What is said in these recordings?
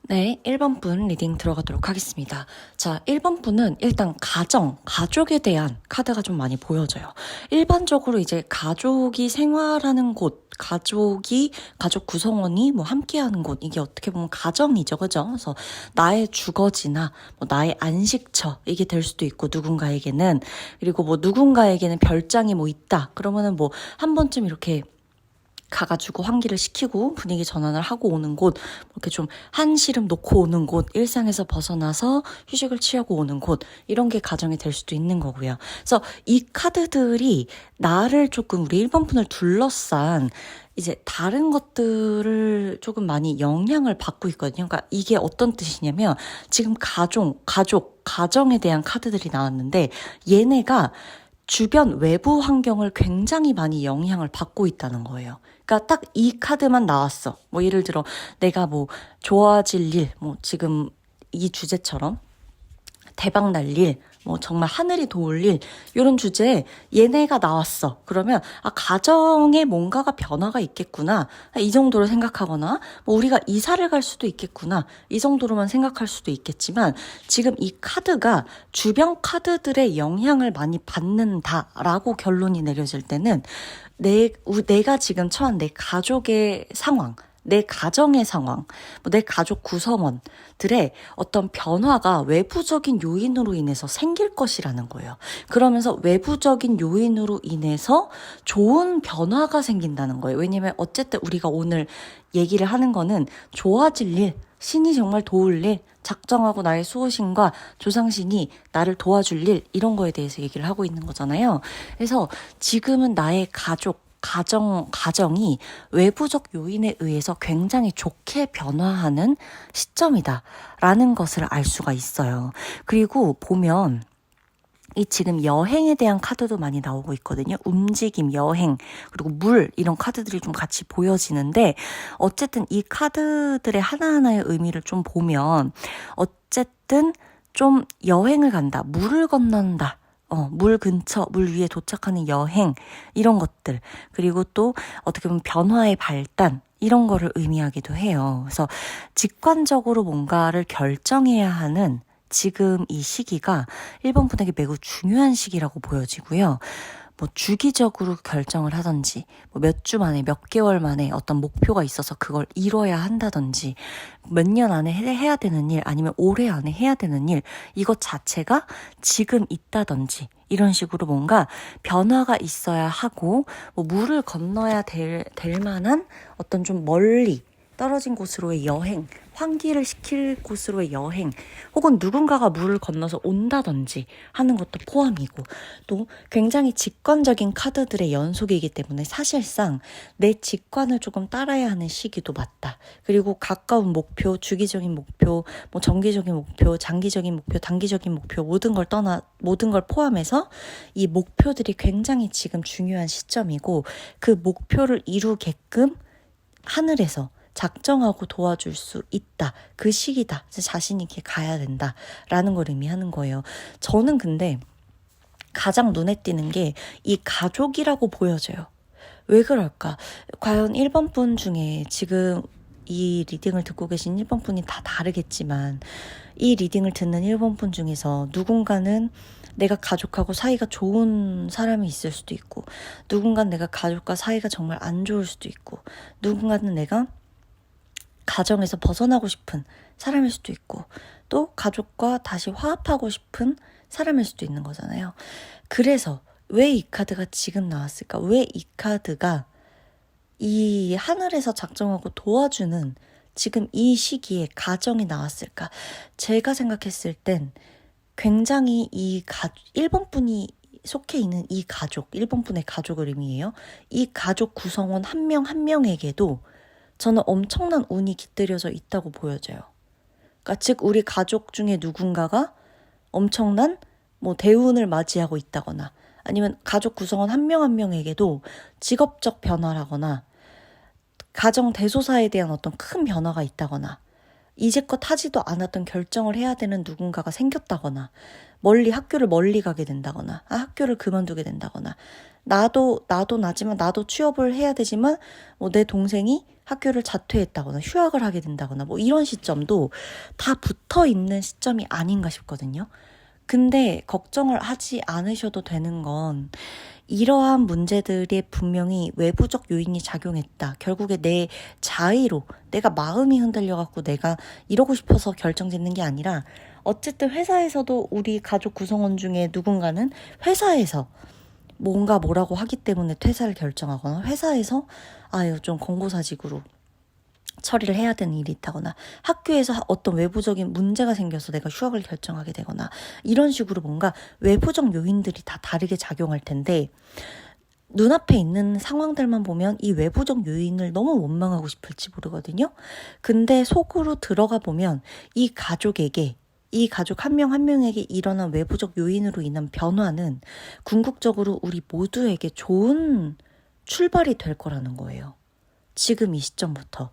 네, 1번 분 리딩 들어가도록 하겠습니다. 자, 1번 분은 일단 가족에 대한 카드가 좀 많이 보여져요. 일반적으로 이제 가족이 생활하는 곳, 가족 구성원이 뭐 함께하는 곳, 이게 어떻게 보면 가정이죠, 그죠? 그래서 나의 주거지나 뭐 나의 안식처, 이게 될 수도 있고, 누군가에게는. 그리고 뭐 누군가에게는 별장이 뭐 있다. 그러면은 뭐 한 번쯤 이렇게 가가지고 환기를 시키고 분위기 전환을 하고 오는 곳, 이렇게 좀 한시름 놓고 오는 곳, 일상에서 벗어나서 휴식을 취하고 오는 곳, 이런 게 가정이 될 수도 있는 거고요. 그래서 이 카드들이 나를 조금 우리 1번 분을 둘러싼 이제 다른 것들을 조금 많이 영향을 받고 있거든요. 그러니까 이게 어떤 뜻이냐면 지금 가정에 대한 카드들이 나왔는데 얘네가 주변 외부 환경을 굉장히 많이 영향을 받고 있다는 거예요. 그러니까 딱 이 카드만 나왔어. 뭐 예를 들어 내가 뭐 좋아질 일, 뭐 지금 이 주제처럼 대박 날 일, 뭐 정말 하늘이 도울 일, 이런 주제에 얘네가 나왔어. 그러면 가정에 뭔가가 변화가 있겠구나. 이 정도로 생각하거나 뭐 우리가 이사를 갈 수도 있겠구나. 이 정도로만 생각할 수도 있겠지만 지금 이 카드가 주변 카드들의 영향을 많이 받는다라고 결론이 내려질 때는 내가 지금 처한 내 가족의 상황, 내 가정의 상황, 내 가족 구성원들의 어떤 변화가 외부적인 요인으로 인해서 생길 것이라는 거예요. 그러면서 외부적인 요인으로 인해서 좋은 변화가 생긴다는 거예요. 왜냐면 어쨌든 우리가 오늘 얘기를 하는 거는 좋아질 일, 신이 정말 도울 일, 작정하고 나의 수호신과 조상신이 나를 도와줄 일, 이런 거에 대해서 얘기를 하고 있는 거잖아요. 그래서 지금은 나의 가정이 외부적 요인에 의해서 굉장히 좋게 변화하는 시점이다라는 것을 알 수가 있어요. 그리고 보면 이 지금 여행에 대한 카드도 많이 나오고 있거든요. 움직임, 여행, 그리고 물, 이런 카드들이 좀 같이 보여지는데 어쨌든 이 카드들의 하나하나의 의미를 좀 보면 어쨌든 좀 여행을 간다, 물을 건넌다, 물 근처, 물 위에 도착하는 여행, 이런 것들. 그리고 또 어떻게 보면 변화의 발단, 이런 거를 의미하기도 해요. 그래서 직관적으로 뭔가를 결정해야 하는 지금 이 시기가 1번 분에게 매우 중요한 시기라고 보여지고요. 뭐 주기적으로 결정을 하든지, 뭐 몇 주 만에, 몇 개월 만에 어떤 목표가 있어서 그걸 이뤄야 한다든지, 몇 년 안에 해야 되는 일, 아니면 올해 안에 해야 되는 일, 이것 자체가 지금 있다든지, 이런 식으로 뭔가 변화가 있어야 하고, 뭐 물을 건너야 될 만한 어떤 좀 멀리 떨어진 곳으로의 여행, 환기를 시킬 곳으로의 여행, 혹은 누군가가 물을 건너서 온다든지 하는 것도 포함이고, 또 굉장히 직관적인 카드들의 연속이기 때문에 사실상 내 직관을 조금 따라야 하는 시기도 맞다. 그리고 가까운 목표, 주기적인 목표, 뭐 정기적인 목표, 장기적인 목표, 단기적인 목표, 모든 걸 포함해서 이 목표들이 굉장히 지금 중요한 시점이고, 그 목표를 이루게끔 하늘에서 작정하고 도와줄 수 있다. 그 시기다. 자신 있게 가야 된다. 라는 걸 의미하는 거예요. 저는 근데 가장 눈에 띄는 게 이 가족이라고 보여져요. 왜 그럴까? 과연 1번 분 중에 지금 이 리딩을 듣고 계신 1번 분이 다 다르겠지만 이 리딩을 듣는 1번 분 중에서 누군가는 내가 가족하고 사이가 좋은 사람이 있을 수도 있고, 누군가는 내가 가족과 사이가 정말 안 좋을 수도 있고, 누군가는 내가 가정에서 벗어나고 싶은 사람일 수도 있고, 또 가족과 다시 화합하고 싶은 사람일 수도 있는 거잖아요. 그래서 왜 이 카드가 지금 나왔을까? 왜 이 카드가 이 하늘에서 작정하고 도와주는 지금 이 시기에 가정이 나왔을까? 제가 생각했을 땐 굉장히 1번 분이 속해 있는 이 가족, 1번 분의 가족을 의미해요. 이 가족 구성원 한 명 한 명에게도 저는 엄청난 운이 깃들여져 있다고 보여져요. 그러니까 즉 우리 가족 중에 누군가가 엄청난 뭐 대운을 맞이하고 있다거나, 아니면 가족 구성원 한 명 한 명에게도 직업적 변화라거나 가정 대소사에 대한 어떤 큰 변화가 있다거나, 이제껏 하지도 않았던 결정을 해야 되는 누군가가 생겼다거나 학교를 멀리 가게 된다거나 학교를 그만두게 된다거나 나도 나지만 나도 취업을 해야 되지만 뭐 내 동생이 학교를 자퇴했다거나 휴학을 하게 된다거나 뭐 이런 시점도 다 붙어 있는 시점이 아닌가 싶거든요. 근데 걱정을 하지 않으셔도 되는 건 이러한 문제들이 분명히 외부적 요인이 작용했다. 결국에 내 자의로 내가 마음이 흔들려갖고 내가 이러고 싶어서 결정 짓는 게 아니라 어쨌든 회사에서도 우리 가족 구성원 중에 누군가는 회사에서 뭔가 뭐라고 하기 때문에 퇴사를 결정하거나 회사에서 좀 권고사직으로 처리를 해야 되는 일이 있다거나 학교에서 어떤 외부적인 문제가 생겨서 내가 휴학을 결정하게 되거나 이런 식으로 뭔가 외부적 요인들이 다 다르게 작용할 텐데 눈앞에 있는 상황들만 보면 이 외부적 요인을 너무 원망하고 싶을지 모르거든요. 근데 속으로 들어가 보면 이 가족 한 명 한 명에게 일어난 외부적 요인으로 인한 변화는 궁극적으로 우리 모두에게 좋은 출발이 될 거라는 거예요. 지금 이 시점부터.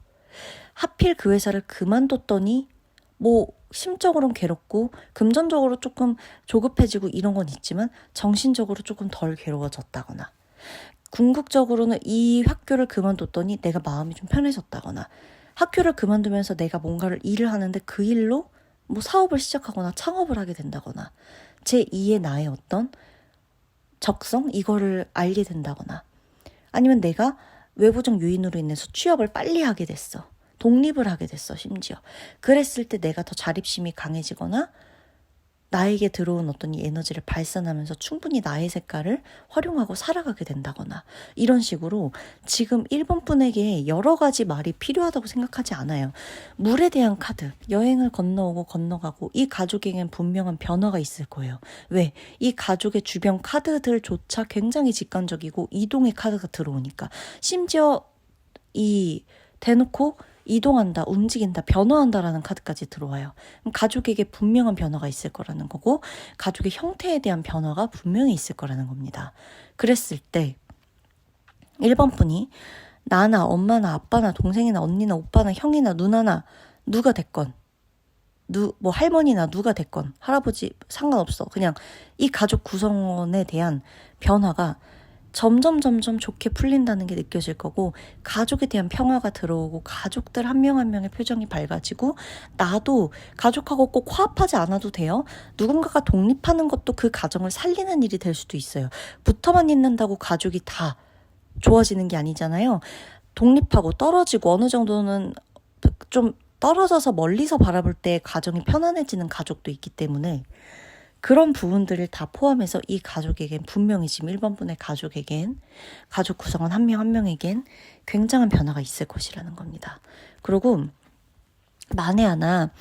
하필 그 회사를 그만뒀더니 뭐 심적으로는 괴롭고 금전적으로 조금 조급해지고 이런 건 있지만 정신적으로 조금 덜 괴로워졌다거나 궁극적으로는 이 학교를 그만뒀더니 내가 마음이 좀 편해졌다거나 학교를 그만두면서 내가 뭔가를 일을 하는데 그 일로 뭐 사업을 시작하거나 창업을 하게 된다거나 제2의 나의 어떤 적성 이거를 알게 된다거나 아니면 내가 외부적 요인으로 인해서 취업을 빨리 하게 됐어. 독립을 하게 됐어, 심지어. 그랬을 때 내가 더 자립심이 강해지거나 나에게 들어온 어떤 이 에너지를 발산하면서 충분히 나의 색깔을 활용하고 살아가게 된다거나 이런 식으로 지금 1번 분에게 여러 가지 말이 필요하다고 생각하지 않아요. 물에 대한 카드, 여행을 건너오고 건너가고 이 가족에겐 분명한 변화가 있을 거예요. 왜? 이 가족의 주변 카드들조차 굉장히 직관적이고 이동의 카드가 들어오니까 심지어 이 대놓고 이동한다, 움직인다, 변화한다라는 카드까지 들어와요. 그럼 가족에게 분명한 변화가 있을 거라는 거고 가족의 형태에 대한 변화가 분명히 있을 거라는 겁니다. 그랬을 때 1번 분이 나나 엄마나 아빠나 동생이나 언니나 오빠나 형이나 누나나 누가 됐건 뭐 할머니나 누가 됐건 할아버지 상관없어. 그냥 이 가족 구성원에 대한 변화가 점점 좋게 풀린다는 게 느껴질 거고 가족에 대한 평화가 들어오고 가족들 한 명 한 명의 표정이 밝아지고 나도 가족하고 꼭 화합하지 않아도 돼요. 누군가가 독립하는 것도 그 가정을 살리는 일이 될 수도 있어요. 붙어만 있는다고 가족이 다 좋아지는 게 아니잖아요. 독립하고 떨어지고 어느 정도는 좀 떨어져서 멀리서 바라볼 때 가정이 편안해지는 가족도 있기 때문에 그런 부분들을 다 포함해서 이 가족에겐 분명히 지금 1번 분의 가족에겐 가족 구성원 한 명 한 명에겐 굉장한 변화가 있을 것이라는 겁니다. 그리고 만에 하나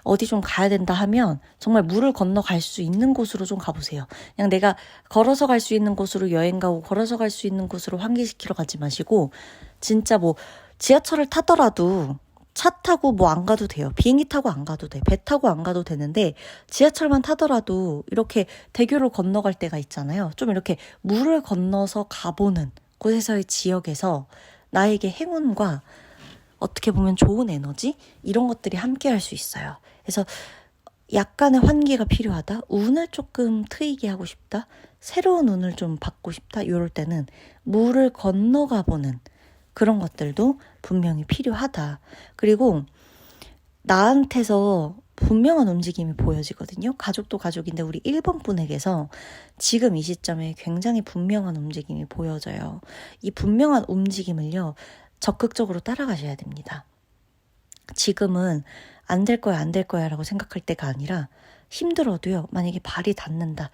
어디 좀 가야 된다 하면 정말 물을 건너 갈 수 있는 곳으로 좀 가보세요. 그냥 내가 걸어서 갈 수 있는 곳으로 여행 가고 걸어서 갈 수 있는 곳으로 환기시키러 가지 마시고 진짜 뭐 지하철을 타더라도 차 타고 뭐 안 가도 돼요. 비행기 타고 안 가도 돼. 배 타고 안 가도 되는데 지하철만 타더라도 이렇게 대교를 건너갈 때가 있잖아요. 좀 이렇게 물을 건너서 가보는 곳에서의 지역에서 나에게 행운과 어떻게 보면 좋은 에너지 이런 것들이 함께 할 수 있어요. 그래서 약간의 환기가 필요하다. 운을 조금 트이게 하고 싶다. 새로운 운을 좀 받고 싶다. 이럴 때는 물을 건너가 보는 그런 것들도 분명히 필요하다. 그리고 나한테서 분명한 움직임이 보여지거든요. 가족도 가족인데 우리 1번 분에게서 지금 이 시점에 굉장히 분명한 움직임이 보여져요. 이 분명한 움직임을요. 적극적으로 따라가셔야 됩니다. 지금은 안 될 거야, 안 될 거야 라고 생각할 때가 아니라 힘들어도요. 만약에 발이 닿는다,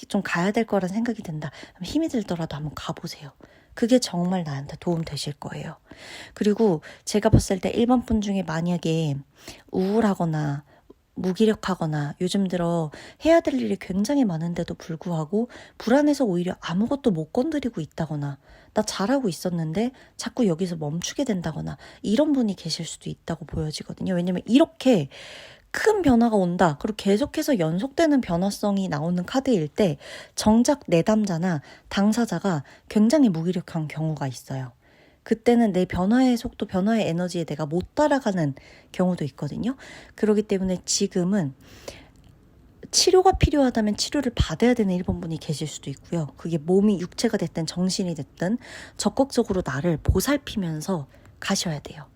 좀 가야 될 거라는 생각이 든다. 힘이 들더라도 한번 가보세요. 그게 정말 나한테 도움 되실 거예요. 그리고 제가 봤을 때 1번 분 중에 만약에 우울하거나 무기력하거나 요즘 들어 해야 될 일이 굉장히 많은데도 불구하고 불안해서 오히려 아무것도 못 건드리고 있다거나 나 잘하고 있었는데 자꾸 여기서 멈추게 된다거나 이런 분이 계실 수도 있다고 보여지거든요. 왜냐면 이렇게 큰 변화가 온다. 그리고 계속해서 연속되는 변화성이 나오는 카드일 때 정작 내담자나 당사자가 굉장히 무기력한 경우가 있어요. 그때는 내 변화의 속도, 변화의 에너지에 내가 못 따라가는 경우도 있거든요. 그렇기 때문에 지금은 치료가 필요하다면 치료를 받아야 되는 1번분이 계실 수도 있고요. 그게 몸이 육체가 됐든 정신이 됐든 적극적으로 나를 보살피면서 가셔야 돼요.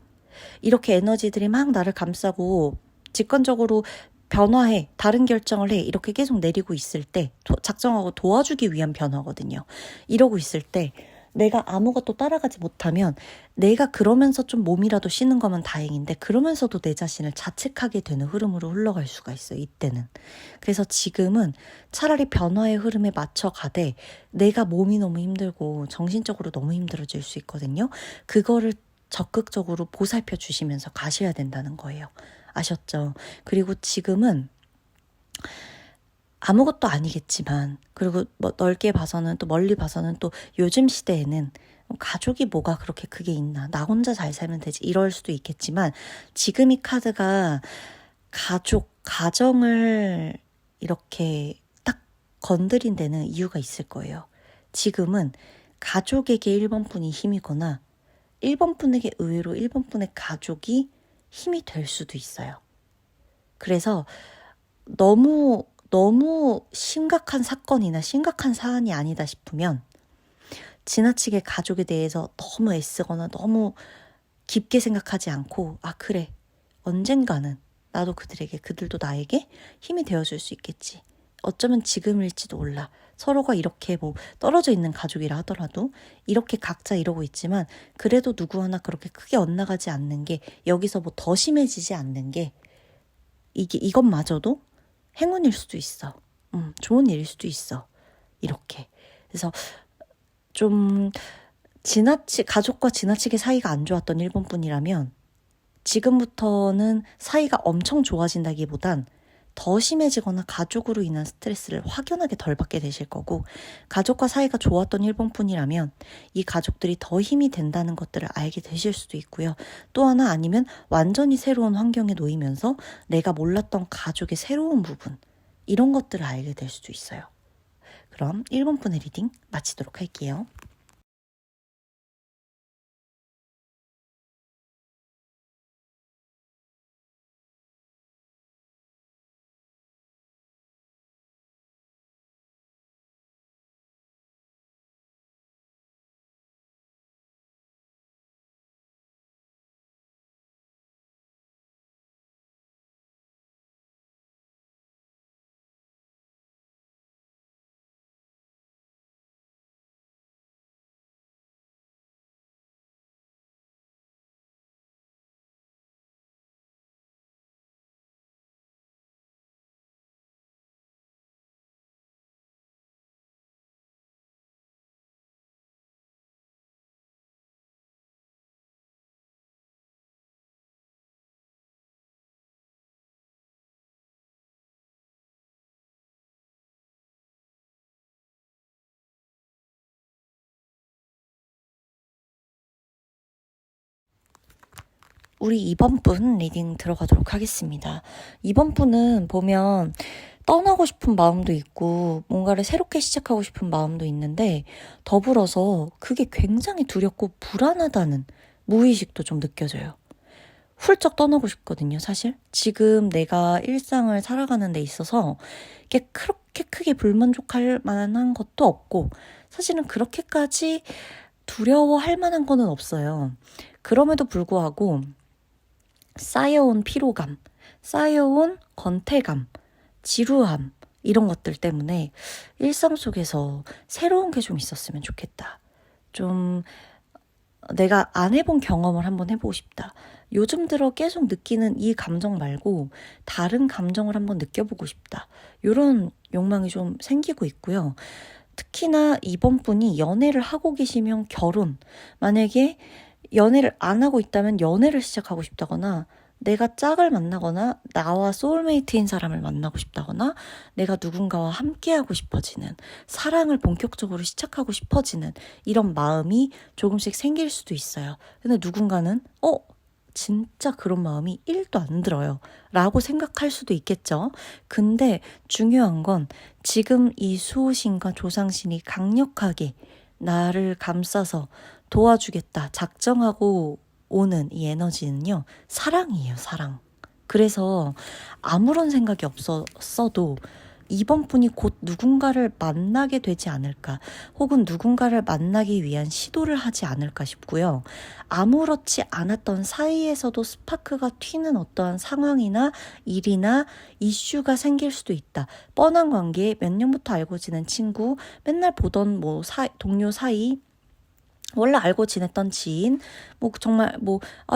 이렇게 에너지들이 막 나를 감싸고 직관적으로 변화해, 다른 결정을 해, 이렇게 계속 내리고 있을 때 작정하고 도와주기 위한 변화거든요. 이러고 있을 때 내가 아무것도 따라가지 못하면 내가 그러면서 좀 몸이라도 쉬는 거면 다행인데 그러면서도 내 자신을 자책하게 되는 흐름으로 흘러갈 수가 있어요. 이때는. 그래서 지금은 차라리 변화의 흐름에 맞춰 가되 내가 몸이 너무 힘들고 정신적으로 너무 힘들어질 수 있거든요. 그거를 적극적으로 보살펴 주시면서 가셔야 된다는 거예요. 아셨죠? 그리고 지금은 아무것도 아니겠지만, 그리고 뭐 넓게 봐서는 또 멀리 봐서는 또 요즘 시대에는 가족이 뭐가 그렇게 크게 있나, 나 혼자 잘 살면 되지, 이럴 수도 있겠지만 지금 이 카드가 가정을 이렇게 딱 건드린 데는 이유가 있을 거예요. 지금은 가족에게 1번분이 힘이거나 1번분에게 의외로 1번분의 가족이 힘이 될 수도 있어요. 그래서 너무 심각한 사건이나 심각한 사안이 아니다 싶으면 지나치게 가족에 대해서 너무 애쓰거나 너무 깊게 생각하지 않고, 아 그래, 언젠가는 나도 그들도 나에게 힘이 되어줄 수 있겠지. 어쩌면 지금일지도 몰라. 서로가 이렇게 뭐 떨어져 있는 가족이라 하더라도 이렇게 각자 이러고 있지만 그래도 누구 하나 그렇게 크게 엇나가지 않는 게, 여기서 뭐 더 심해지지 않는 게 이것마저도 행운일 수도 있어. 좋은 일일 수도 있어. 이렇게. 그래서 좀 가족과 지나치게 사이가 안 좋았던 1번뿐이라면 지금부터는 사이가 엄청 좋아진다기보단 더 심해지거나 가족으로 인한 스트레스를 확연하게 덜 받게 되실 거고, 가족과 사이가 좋았던 1번뿐이라면 이 가족들이 더 힘이 된다는 것들을 알게 되실 수도 있고요. 또 하나, 아니면 완전히 새로운 환경에 놓이면서 내가 몰랐던 가족의 새로운 부분, 이런 것들을 알게 될 수도 있어요. 그럼 1번분의 리딩 마치도록 할게요. 우리 2번분 리딩 들어가도록 하겠습니다. 2번분은 보면 떠나고 싶은 마음도 있고 뭔가를 새롭게 시작하고 싶은 마음도 있는데, 더불어서 그게 굉장히 두렵고 불안하다는 무의식도 좀 느껴져요. 훌쩍 떠나고 싶거든요, 사실. 지금 내가 일상을 살아가는 데 있어서 이게 그렇게 크게 불만족할 만한 것도 없고, 사실은 그렇게까지 두려워할 만한 거는 없어요. 그럼에도 불구하고 쌓여온 피로감, 쌓여온 권태감, 지루함, 이런 것들 때문에 일상 속에서 새로운 게 좀 있었으면 좋겠다. 좀 내가 안 해본 경험을 한번 해보고 싶다. 요즘 들어 계속 느끼는 이 감정 말고 다른 감정을 한번 느껴보고 싶다. 이런 욕망이 좀 생기고 있고요. 특히나 이번 분이 연애를 하고 계시면 결혼, 만약에 연애를 안 하고 있다면 연애를 시작하고 싶다거나, 내가 짝을 만나거나 나와 소울메이트인 사람을 만나고 싶다거나, 내가 누군가와 함께하고 싶어지는, 사랑을 본격적으로 시작하고 싶어지는 이런 마음이 조금씩 생길 수도 있어요. 근데 누군가는 진짜 그런 마음이 1도 안 들어요 라고 생각할 수도 있겠죠. 근데 중요한 건 지금 이 수호신과 조상신이 강력하게 나를 감싸서 도와주겠다 작정하고 오는 이 에너지는요, 사랑이에요, 사랑. 그래서 아무런 생각이 없었어도 이번 분이 곧 누군가를 만나게 되지 않을까, 혹은 누군가를 만나기 위한 시도를 하지 않을까 싶고요. 아무렇지 않았던 사이에서도 스파크가 튀는 어떠한 상황이나 일이나 이슈가 생길 수도 있다. 뻔한 관계, 몇 년부터 알고 지낸 친구, 맨날 보던 동료 사이, 원래 알고 지냈던 지인, 정말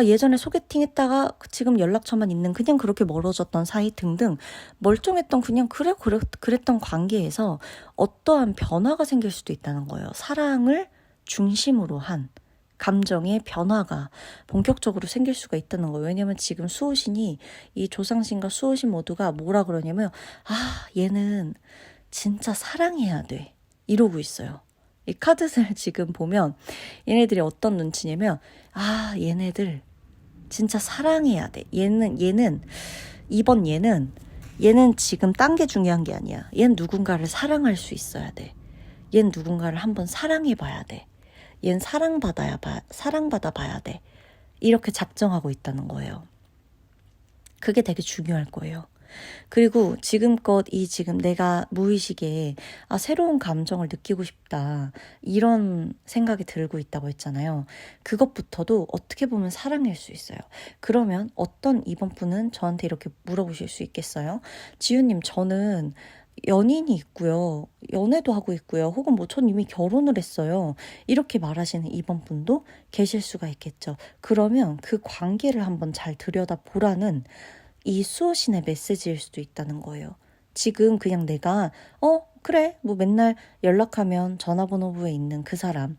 예전에 소개팅 했다가 지금 연락처만 있는 그냥 그렇게 멀어졌던 사이 등등 멀쩡했던 그냥 그랬던 관계에서 어떠한 변화가 생길 수도 있다는 거예요. 사랑을 중심으로 한 감정의 변화가 본격적으로 생길 수가 있다는 거예요. 왜냐면 지금 수호신이, 이 조상신과 수호신 모두가 뭐라 그러냐면, 얘는 진짜 사랑해야 돼, 이러고 있어요. 이 카드를 지금 보면 얘네들이 어떤 눈치냐면, 얘네들 진짜 사랑해야 돼. 얘는 지금 딴 게 중요한 게 아니야. 얘는 누군가를 사랑할 수 있어야 돼. 얘는 누군가를 한번 사랑해 봐야 돼. 얘는 사랑받아 봐야 돼. 이렇게 작정하고 있다는 거예요. 그게 되게 중요할 거예요. 그리고 지금껏 지금 내가 무의식에 새로운 감정을 느끼고 싶다, 이런 생각이 들고 있다고 했잖아요. 그것부터도 어떻게 보면 사랑일 수 있어요. 그러면 어떤 이번 분은 저한테 이렇게 물어보실 수 있겠어요? 지우님, 저는 연인이 있고요, 연애도 하고 있고요, 혹은 전 이미 결혼을 했어요, 이렇게 말하시는 이번 분도 계실 수가 있겠죠. 그러면 그 관계를 한번 잘 들여다보라는 이 수호신의 메시지일 수도 있다는 거예요. 지금 그냥 내가 그래, 맨날 연락하면 전화번호부에 있는 그 사람,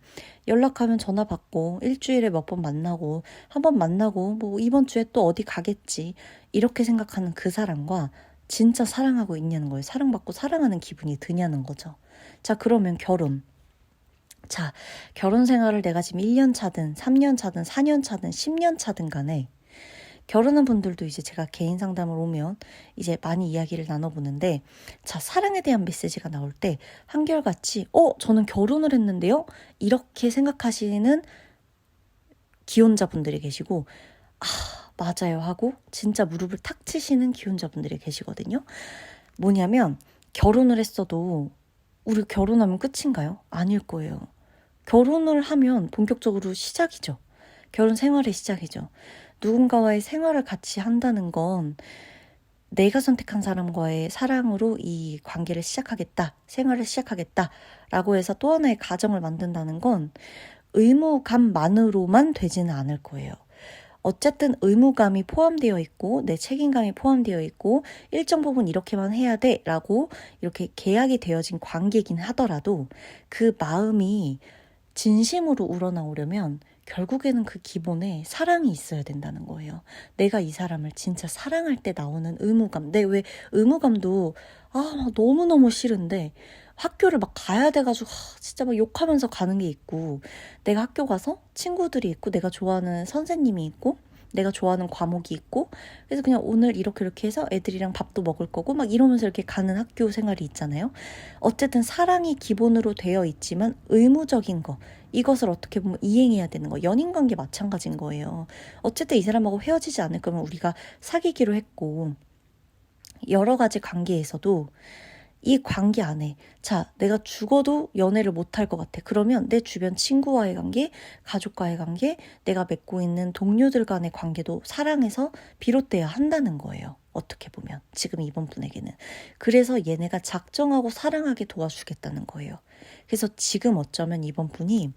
연락하면 전화 받고 일주일에 몇 번 만나고, 한 번 만나고 이번 주에 또 어디 가겠지, 이렇게 생각하는 그 사람과 진짜 사랑하고 있냐는 거예요. 사랑받고 사랑하는 기분이 드냐는 거죠. 자, 그러면 결혼 생활을 내가 지금 1년 차든 3년 차든 4년 차든 10년 차든 간에, 결혼한 분들도 이제 제가 개인 상담을 오면 이제 많이 이야기를 나눠보는데, 사랑에 대한 메시지가 나올 때 한결같이 저는 결혼을 했는데요, 이렇게 생각하시는 기혼자분들이 계시고, 맞아요 하고 진짜 무릎을 탁 치시는 기혼자분들이 계시거든요. 뭐냐면, 결혼을 했어도 우리 결혼하면 끝인가요? 아닐 거예요. 결혼을 하면 본격적으로 시작이죠. 결혼 생활의 시작이죠. 누군가와의 생활을 같이 한다는 건 내가 선택한 사람과의 사랑으로 이 관계를 시작하겠다, 생활을 시작하겠다 라고 해서 또 하나의 가정을 만든다는 건 의무감만으로만 되지는 않을 거예요. 어쨌든 의무감이 포함되어 있고 내 책임감이 포함되어 있고 일정 부분 이렇게만 해야 돼 라고 이렇게 계약이 되어진 관계이긴 하더라도, 그 마음이 진심으로 우러나오려면 결국에는 그 기본에 사랑이 있어야 된다는 거예요. 내가 이 사람을 진짜 사랑할 때 나오는 의무감. 왜 의무감도 너무너무 싫은데 학교를 가야 돼가지고 진짜 욕하면서 가는 게 있고, 내가 학교 가서 친구들이 있고 내가 좋아하는 선생님이 있고 내가 좋아하는 과목이 있고, 그래서 그냥 오늘 이렇게 해서 애들이랑 밥도 먹을 거고 이러면서 이렇게 가는 학교 생활이 있잖아요. 어쨌든 사랑이 기본으로 되어 있지만 의무적인 거, 이것을 어떻게 보면 이행해야 되는 거. 연인관계 마찬가지인 거예요. 어쨌든 이 사람하고 헤어지지 않을 거면 우리가 사귀기로 했고, 여러 가지 관계에서도 이 관계 안에 내가 죽어도 연애를 못할 것 같아. 그러면 내 주변 친구와의 관계, 가족과의 관계, 내가 맺고 있는 동료들 간의 관계도 사랑에서 비롯돼야 한다는 거예요. 어떻게 보면 지금 이번 분에게는. 그래서 얘네가 작정하고 사랑하게 도와주겠다는 거예요. 그래서 지금 어쩌면 이번 분이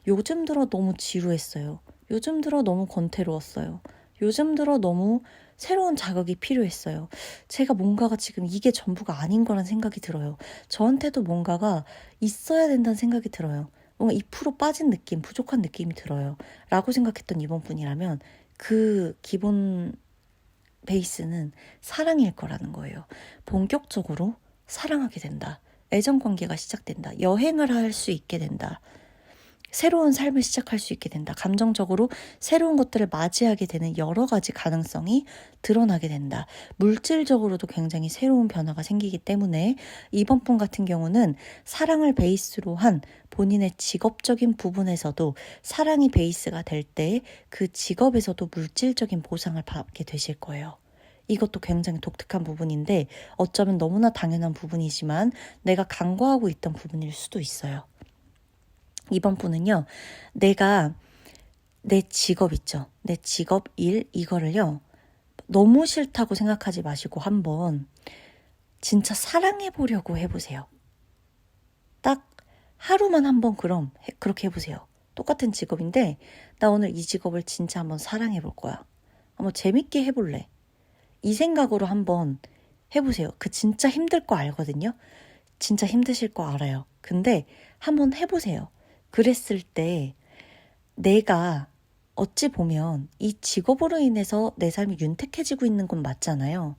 요즘 들어 너무 지루했어요. 요즘 들어 너무 권태로웠어요. 요즘 들어 너무 새로운 자극이 필요했어요. 제가 뭔가가 지금 이게 전부가 아닌 거란 생각이 들어요. 저한테도 뭔가가 있어야 된다는 생각이 들어요. 뭔가 2% 빠진 느낌, 부족한 느낌이 들어요. 라고 생각했던 이번 분이라면 그 기본 베이스는 사랑일 거라는 거예요. 본격적으로 사랑하게 된다. 애정관계가 시작된다. 여행을 할 수 있게 된다. 새로운 삶을 시작할 수 있게 된다. 감정적으로 새로운 것들을 맞이하게 되는 여러 가지 가능성이 드러나게 된다. 물질적으로도 굉장히 새로운 변화가 생기기 때문에 이번 분 같은 경우는 사랑을 베이스로 한 본인의 직업적인 부분에서도 사랑이 베이스가 될 때 그 직업에서도 물질적인 보상을 받게 되실 거예요. 이것도 굉장히 독특한 부분인데 어쩌면 너무나 당연한 부분이지만 내가 간과하고 있던 부분일 수도 있어요. 이번 분은요, 내가 내 직업 있죠. 내 직업, 일, 이거를요, 너무 싫다고 생각하지 마시고 한번 진짜 사랑해 보려고 해보세요. 딱 하루만 한번 그럼 그렇게 해보세요. 똑같은 직업인데 나 오늘 이 직업을 진짜 한번 사랑해 볼 거야. 한번 재밌게 해볼래. 이 생각으로 한번 해보세요. 그 진짜 힘들 거 알거든요. 진짜 힘드실 거 알아요. 근데 한번 해보세요. 그랬을 때 내가 어찌 보면 이 직업으로 인해서 내 삶이 윤택해지고 있는 건 맞잖아요.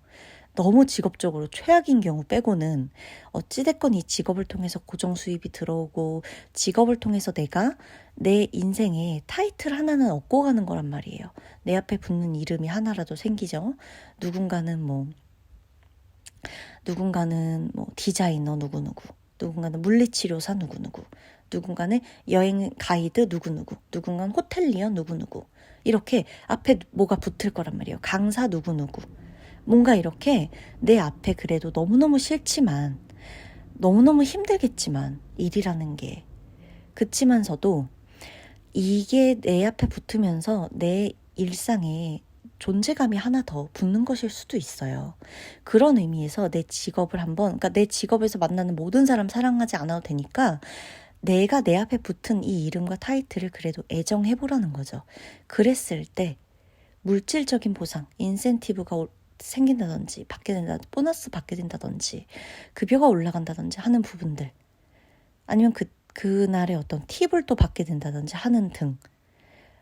너무 직업적으로 최악인 경우 빼고는 어찌됐건 이 직업을 통해서 고정 수입이 들어오고 직업을 통해서 내가 내 인생에 타이틀 하나는 얻고 가는 거란 말이에요. 내 앞에 붙는 이름이 하나라도 생기죠. 누군가는 뭐 디자이너 누구누구, 누군가는 물리치료사 누구누구, 누군가는 여행 가이드 누구누구, 누군가는 호텔리어 누구누구. 이렇게 앞에 뭐가 붙을 거란 말이에요. 강사 누구누구. 뭔가 이렇게 내 앞에 그래도 너무너무 싫지만 너무너무 힘들겠지만 일이라는 게 그치만서도 이게 내 앞에 붙으면서 내 일상에 존재감이 하나 더 붙는 것일 수도 있어요. 그런 의미에서 내 직업을 한번, 그러니까 내 직업에서 만나는 모든 사람 사랑하지 않아도 되니까 내가 내 앞에 붙은 이 이름과 타이틀을 그래도 애정해보라는 거죠. 그랬을 때 물질적인 보상, 인센티브가 생긴다든지 받게 된다, 보너스 받게 된다든지 급여가 올라간다든지 하는 부분들, 아니면 그날의 어떤 팁을 또 받게 된다든지 하는 등,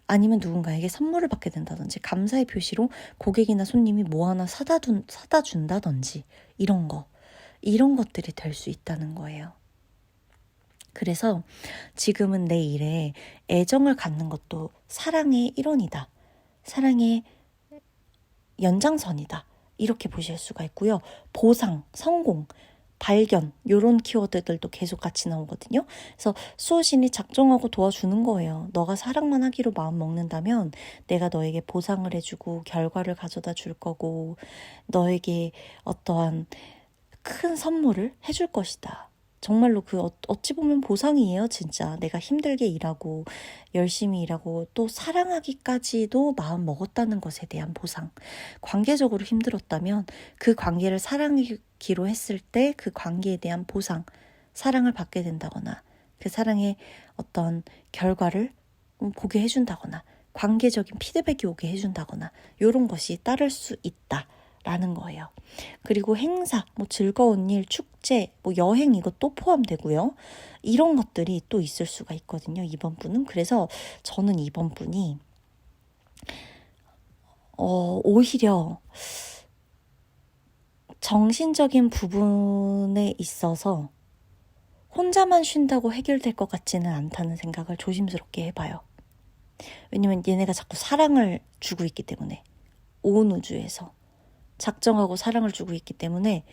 아니면 누군가에게 선물을 받게 된다든지 감사의 표시로 고객이나 손님이 뭐 하나 사다 준다든지 이런 것들이 될 수 있다는 거예요. 그래서 지금은 내 일에 애정을 갖는 것도 사랑의 일원이다. 사랑의 연장선이다. 이렇게 보실 수가 있고요. 보상, 성공, 발견 이런 키워드들도 계속 같이 나오거든요. 그래서 수호신이 작정하고 도와주는 거예요. 너가 사랑만 하기로 마음 먹는다면 내가 너에게 보상을 해주고 결과를 가져다 줄 거고 너에게 어떠한 큰 선물을 해줄 것이다. 정말로 어찌 보면 보상이에요. 진짜 내가 힘들게 일하고 열심히 일하고 또 사랑하기까지도 마음 먹었다는 것에 대한 보상. 관계적으로 힘들었다면 그 관계를 사랑하기로 했을 때 그 관계에 대한 보상, 사랑을 받게 된다거나 그 사랑의 어떤 결과를 보게 해준다거나 관계적인 피드백이 오게 해준다거나 이런 것이 따를 수 있다. 라는 거예요. 그리고 행사, 뭐 즐거운 일, 축제, 뭐 여행 이것도 포함되고요. 이런 것들이 또 있을 수가 있거든요. 이번 분은. 그래서 저는 이번 분이 오히려 정신적인 부분에 있어서 혼자만 쉰다고 해결될 것 같지는 않다는 생각을 조심스럽게 해봐요. 왜냐면 얘네가 자꾸 사랑을 주고 있기 때문에 온 우주에서 작정하고 사랑을 주고 있기 때문에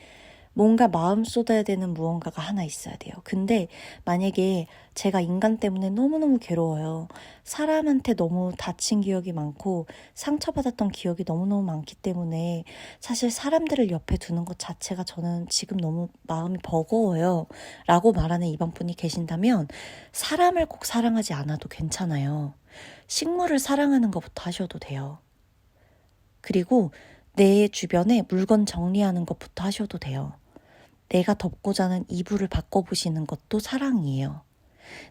뭔가 마음 쏟아야 되는 무언가가 하나 있어야 돼요. 근데 만약에 제가 인간 때문에 너무너무 괴로워요. 사람한테 너무 다친 기억이 많고 상처받았던 기억이 너무너무 많기 때문에 사실 사람들을 옆에 두는 것 자체가 저는 지금 너무 마음이 버거워요. 라고 말하는 이번 분이 계신다면 사람을 꼭 사랑하지 않아도 괜찮아요. 식물을 사랑하는 것부터 하셔도 돼요. 그리고 내 주변에 물건 정리하는 것부터 하셔도 돼요. 내가 덮고 자는 이불을 바꿔보시는 것도 사랑이에요.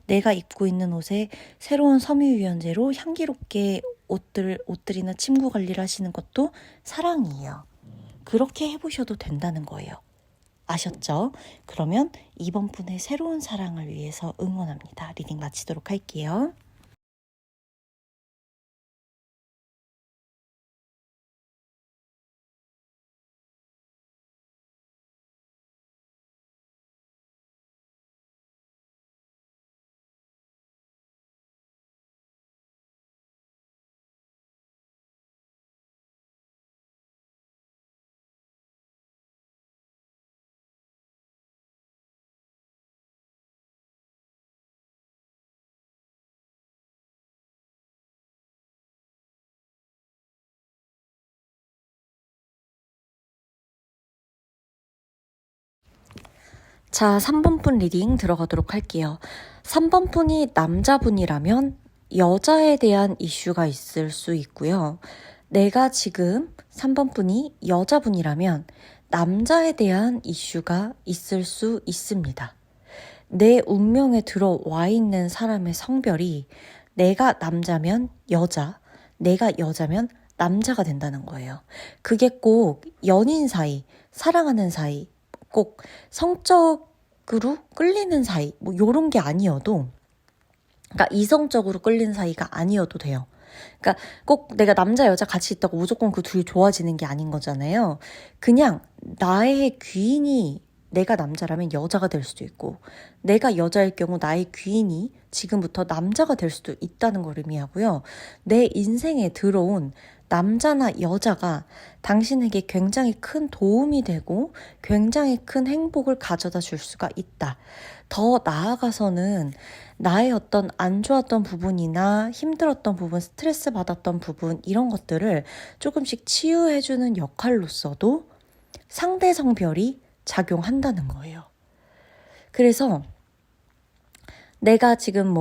내가 입고 있는 옷에 새로운 섬유유연제로 향기롭게 옷들이나 침구 관리를 하시는 것도 사랑이에요. 그렇게 해보셔도 된다는 거예요. 아셨죠? 그러면 이번 분의 새로운 사랑을 위해서 응원합니다. 리딩 마치도록 할게요. 자, 3번 분 리딩 들어가도록 할게요. 3번 분이 남자분이라면 여자에 대한 이슈가 있을 수 있고요. 내가 지금 3번 분이 여자분이라면 남자에 대한 이슈가 있을 수 있습니다. 내 운명에 들어와 있는 사람의 성별이 내가 남자면 여자, 내가 여자면 남자가 된다는 거예요. 그게 꼭 연인 사이, 사랑하는 사이, 꼭 성적으로 끌리는 사이, 뭐 요런 게 아니어도, 그러니까 이성적으로 끌리는 사이가 아니어도 돼요. 그러니까 꼭 내가 남자 여자 같이 있다고 무조건 그 둘이 좋아지는 게 아닌 거잖아요. 그냥 나의 귀인이 내가 남자라면 여자가 될 수도 있고, 내가 여자일 경우 나의 귀인이 지금부터 남자가 될 수도 있다는 걸 의미하고요. 내 인생에 들어온 남자나 여자가 당신에게 굉장히 큰 도움이 되고 굉장히 큰 행복을 가져다 줄 수가 있다. 더 나아가서는 나의 어떤 안 좋았던 부분이나 힘들었던 부분, 스트레스 받았던 부분, 이런 것들을 조금씩 치유해주는 역할로서도 상대 성별이 작용한다는 거예요. 그래서 내가 지금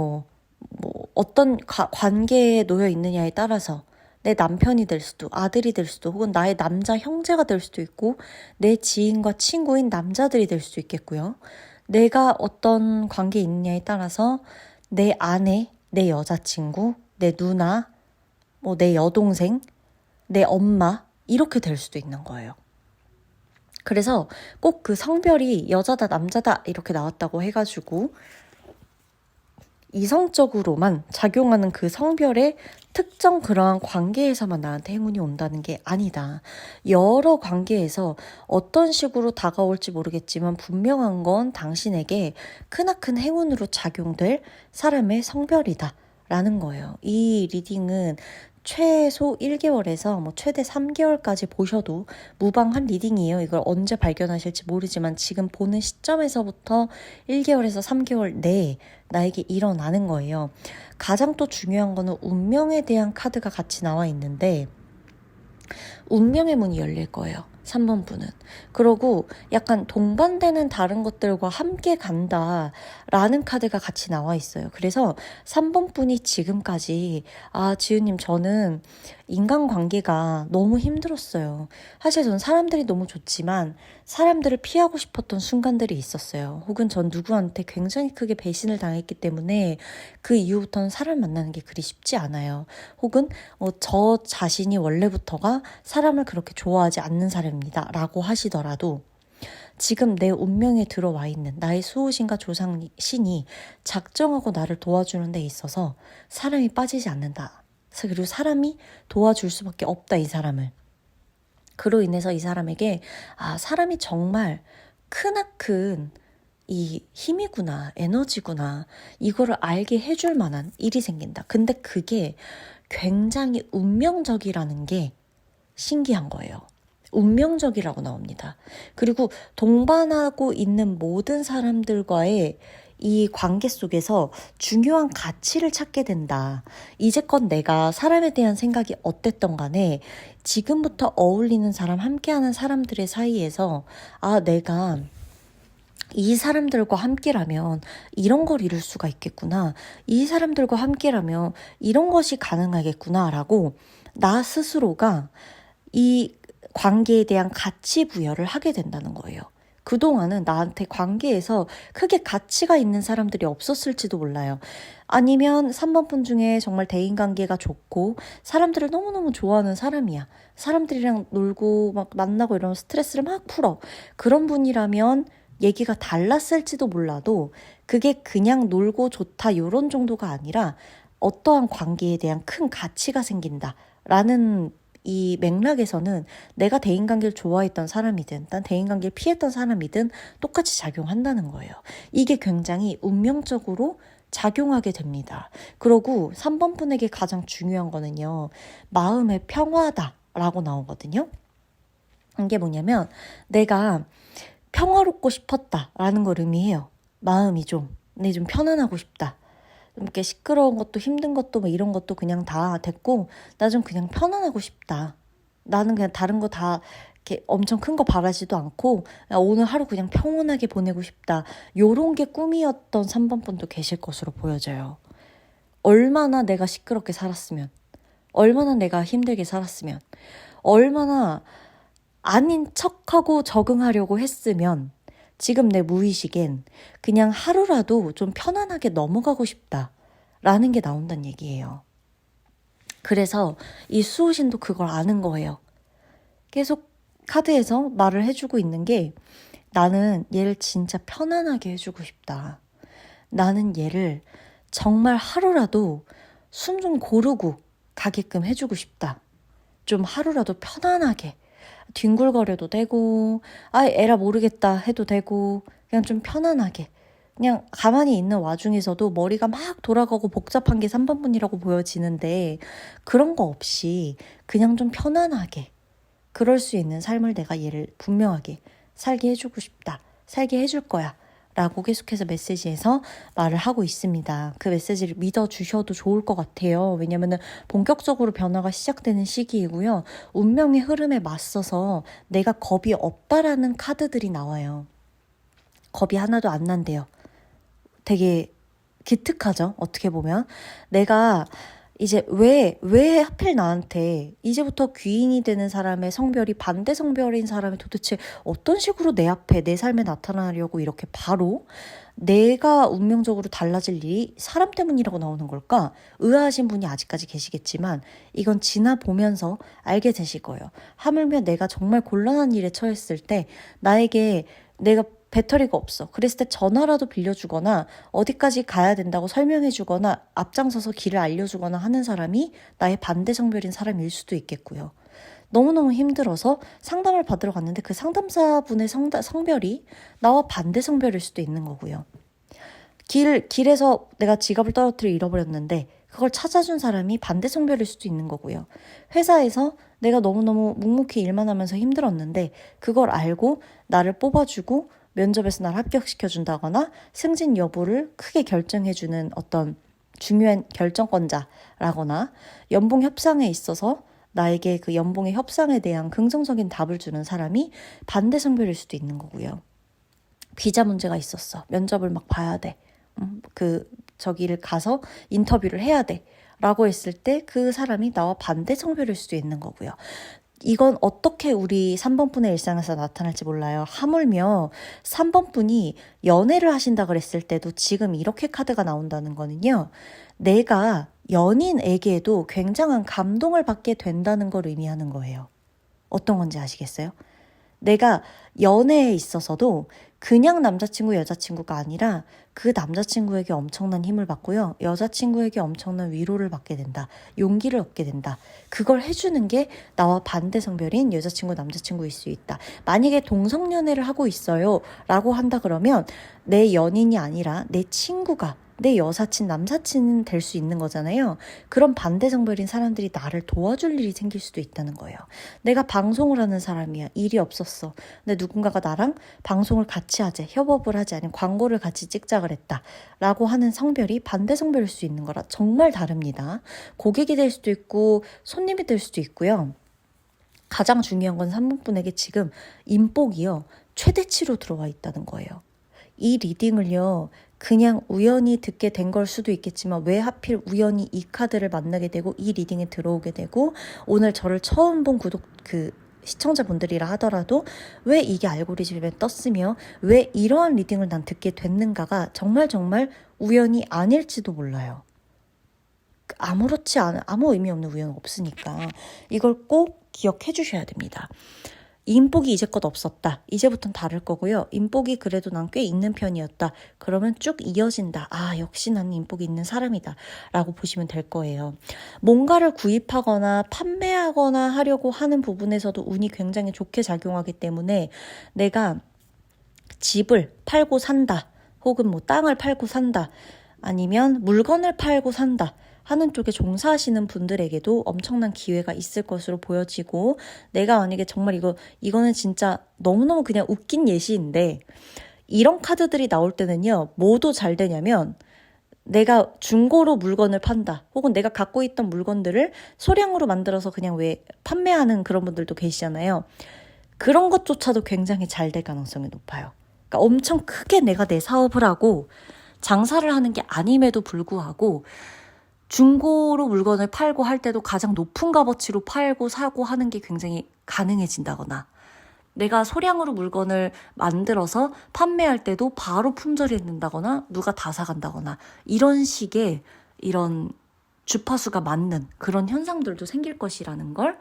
어떤 관계에 놓여 있느냐에 따라서 내 남편이 될 수도, 아들이 될 수도, 혹은 나의 남자 형제가 될 수도 있고, 내 지인과 친구인 남자들이 될 수도 있겠고요. 내가 어떤 관계에 있느냐에 따라서 내 아내, 내 여자친구, 내 누나, 내 여동생, 내 엄마, 이렇게 될 수도 있는 거예요. 그래서 꼭 그 성별이 여자다 남자다 이렇게 나왔다고 해가지고 이성적으로만 작용하는 그 성별의 특정 그러한 관계에서만 나한테 행운이 온다는 게 아니다. 여러 관계에서 어떤 식으로 다가올지 모르겠지만 분명한 건 당신에게 크나큰 행운으로 작용될 사람의 성별이다 라는 거예요. 이 리딩은 최소 1개월에서 최대 3개월까지 보셔도 무방한 리딩이에요. 이걸 언제 발견하실지 모르지만 지금 보는 시점에서부터 1개월에서 3개월 내에 나에게 일어나는 거예요. 가장 또 중요한 거는 운명에 대한 카드가 같이 나와 있는데 운명의 문이 열릴 거예요. 3번 분은. 그러고 약간 동반되는 다른 것들과 함께 간다라는 카드가 같이 나와 있어요. 그래서 3번 분이 지금까지 지은님 저는 인간관계가 너무 힘들었어요. 사실 전 사람들이 너무 좋지만 사람들을 피하고 싶었던 순간들이 있었어요. 혹은 전 누구한테 굉장히 크게 배신을 당했기 때문에 그 이후부터는 사람 만나는 게 그리 쉽지 않아요. 혹은 저 자신이 원래부터가 사람을 그렇게 좋아하지 않는 사람입니다 라고 하시더라도 지금 내 운명에 들어와 있는 나의 수호신과 조상신이 작정하고 나를 도와주는 데 있어서 사람이 빠지지 않는다. 그리고 사람이 도와줄 수밖에 없다, 이 사람을. 그로 인해서 이 사람에게 사람이 정말 크나큰 이 힘이구나, 에너지구나, 이거를 알게 해줄 만한 일이 생긴다. 근데 그게 굉장히 운명적이라는 게 신기한 거예요. 운명적이라고 나옵니다. 그리고 동반하고 있는 모든 사람들과의 이 관계 속에서 중요한 가치를 찾게 된다. 이제껏 내가 사람에 대한 생각이 어땠던 간에 지금부터 어울리는 사람, 함께하는 사람들의 사이에서 내가 이 사람들과 함께라면 이런 걸 이룰 수가 있겠구나. 이 사람들과 함께라면 이런 것이 가능하겠구나 라고 나 스스로가 이 관계에 대한 가치 부여를 하게 된다는 거예요. 그동안은 나한테 관계에서 크게 가치가 있는 사람들이 없었을지도 몰라요. 아니면 3번 분 중에 정말 대인관계가 좋고 사람들을 너무너무 좋아하는 사람이야. 사람들이랑 놀고 막 만나고 이런 스트레스를 막 풀어. 그런 분이라면 얘기가 달랐을지도 몰라도 그게 그냥 놀고 좋다 이런 정도가 아니라 어떠한 관계에 대한 큰 가치가 생긴다라는 이 맥락에서는 내가 대인관계를 좋아했던 사람이든 난 대인관계를 피했던 사람이든 똑같이 작용한다는 거예요. 이게 굉장히 운명적으로 작용하게 됩니다. 그리고 3번 분에게 가장 중요한 거는요. 마음의 평화다라고 나오거든요. 이게 뭐냐면 내가 평화롭고 싶었다라는 걸 의미해요. 마음이 좀 편안하고 싶다. 이렇게 시끄러운 것도 힘든 것도 이런 것도 그냥 다 됐고 나 좀 그냥 편안하고 싶다. 나는 그냥 다른 거 다 이렇게 엄청 큰 거 바라지도 않고 오늘 하루 그냥 평온하게 보내고 싶다. 요런 게 꿈이었던 3번 분도 계실 것으로 보여져요. 얼마나 내가 시끄럽게 살았으면, 얼마나 내가 힘들게 살았으면, 얼마나 아닌 척하고 적응하려고 했으면 지금 내 무의식엔 그냥 하루라도 좀 편안하게 넘어가고 싶다라는 게 나온다는 얘기예요. 그래서 이 수호신도 그걸 아는 거예요. 계속 카드에서 말을 해주고 있는 게 나는 얘를 진짜 편안하게 해주고 싶다. 나는 얘를 정말 하루라도 숨 좀 고르고 가게끔 해주고 싶다. 좀 하루라도 편안하게 뒹굴거려도 되고 에라 모르겠다 해도 되고 그냥 좀 편안하게 그냥 가만히 있는 와중에서도 머리가 막 돌아가고 복잡한 게 3번 분이라고 보여지는데 그런 거 없이 그냥 좀 편안하게 그럴 수 있는 삶을 내가 얘를 분명하게 살게 해주고 싶다. 살게 해줄 거야. 라고 계속해서 메시지에서 말을 하고 있습니다. 그 메시지를 믿어주셔도 좋을 것 같아요. 왜냐면은 본격적으로 변화가 시작되는 시기이고요. 운명의 흐름에 맞서서 내가 겁이 없다라는 카드들이 나와요. 겁이 하나도 안 난대요. 되게 기특하죠. 어떻게 보면. 내가 이제 왜 하필 나한테 이제부터 귀인이 되는 사람의 성별이 반대 성별인 사람이 도대체 어떤 식으로 내 앞에 내 삶에 나타나려고 이렇게 바로 내가 운명적으로 달라질 일이 사람 때문이라고 나오는 걸까? 의아하신 분이 아직까지 계시겠지만 이건 지나보면서 알게 되실 거예요. 하물며 내가 정말 곤란한 일에 처했을 때 나에게 내가 배터리가 없어. 그랬을 때 전화라도 빌려주거나 어디까지 가야 된다고 설명해주거나 앞장서서 길을 알려주거나 하는 사람이 나의 반대 성별인 사람일 수도 있겠고요. 너무너무 힘들어서 상담을 받으러 갔는데 그 상담사분의 성별이 나와 반대 성별일 수도 있는 거고요. 길에서 내가 지갑을 떨어뜨려 잃어버렸는데 그걸 찾아준 사람이 반대 성별일 수도 있는 거고요. 회사에서 내가 너무너무 묵묵히 일만 하면서 힘들었는데 그걸 알고 나를 뽑아주고 면접에서 날 합격시켜준다거나 승진 여부를 크게 결정해주는 어떤 중요한 결정권자라거나 연봉 협상에 있어서 나에게 그 연봉의 협상에 대한 긍정적인 답을 주는 사람이 반대 성별일 수도 있는 거고요. 비자 문제가 있었어. 면접을 막 봐야 돼. 저기를 가서 인터뷰를 해야 돼. 라고 했을 때 그 사람이 나와 반대 성별일 수도 있는 거고요. 이건 어떻게 우리 3번 분의 일상에서 나타날지 몰라요. 하물며 3번 분이 연애를 하신다 그랬을 때도 지금 이렇게 카드가 나온다는 거는요. 내가 연인에게도 굉장한 감동을 받게 된다는 걸 의미하는 거예요. 어떤 건지 아시겠어요? 내가 연애에 있어서도 그냥 남자친구, 여자친구가 아니라 그 남자친구에게 엄청난 힘을 받고요. 여자친구에게 엄청난 위로를 받게 된다. 용기를 얻게 된다. 그걸 해주는 게 나와 반대 성별인 여자친구, 남자친구일 수 있다. 만약에 동성연애를 하고 있어요. 라고 한다 그러면 내 연인이 아니라 내 친구가 내 여사친, 남사친은 될 수 있는 거잖아요. 그런 반대 성별인 사람들이 나를 도와줄 일이 생길 수도 있다는 거예요. 내가 방송을 하는 사람이야. 일이 없었어. 근데 누군가가 나랑 방송을 같이 하재, 협업을 하지 아니면 광고를 같이 찍자 그랬다. 라고 하는 성별이 반대 성별일 수 있는 거라 정말 다릅니다. 고객이 될 수도 있고 손님이 될 수도 있고요. 가장 중요한 건 3번 분에게 지금 인복이요. 최대치로 들어와 있다는 거예요. 이 리딩을요. 그냥 우연히 듣게 된 걸 수도 있겠지만 왜 하필 우연히 이 카드를 만나게 되고 이 리딩에 들어오게 되고 오늘 저를 처음 본 시청자분들이라 하더라도 왜 이게 알고리즘에 떴으며 왜 이러한 리딩을 난 듣게 됐는가가 정말 우연이 아닐지도 몰라요. 아무 의미 없는 우연은 없으니까 이걸 꼭 기억해 주셔야 됩니다. 인복이 이제껏 없었다. 이제부터는 다를 거고요. 인복이 그래도 난 꽤 있는 편이었다. 그러면 쭉 이어진다. 역시 나는 인복이 있는 사람이다. 라고 보시면 될 거예요. 뭔가를 구입하거나 판매하거나 하려고 하는 부분에서도 운이 굉장히 좋게 작용하기 때문에 내가 집을 팔고 산다. 혹은 땅을 팔고 산다. 아니면 물건을 팔고 산다. 하는 쪽에 종사하시는 분들에게도 엄청난 기회가 있을 것으로 보여지고 내가 만약에 정말 이거는 진짜 너무너무 그냥 웃긴 예시인데 이런 카드들이 나올 때는요. 뭐도 잘 되냐면 내가 중고로 물건을 판다. 혹은 내가 갖고 있던 물건들을 소량으로 만들어서 그냥 왜 판매하는 그런 분들도 계시잖아요. 그런 것조차도 굉장히 잘 될 가능성이 높아요. 그러니까 엄청 크게 내가 내 사업을 하고 장사를 하는 게 아님에도 불구하고 중고로 물건을 팔고 할 때도 가장 높은 값어치로 팔고 사고 하는 게 굉장히 가능해진다거나, 내가 소량으로 물건을 만들어서 판매할 때도 바로 품절이 된다거나 누가 다 사간다거나 이런 식의 이런 주파수가 맞는 그런 현상들도 생길 것이라는 걸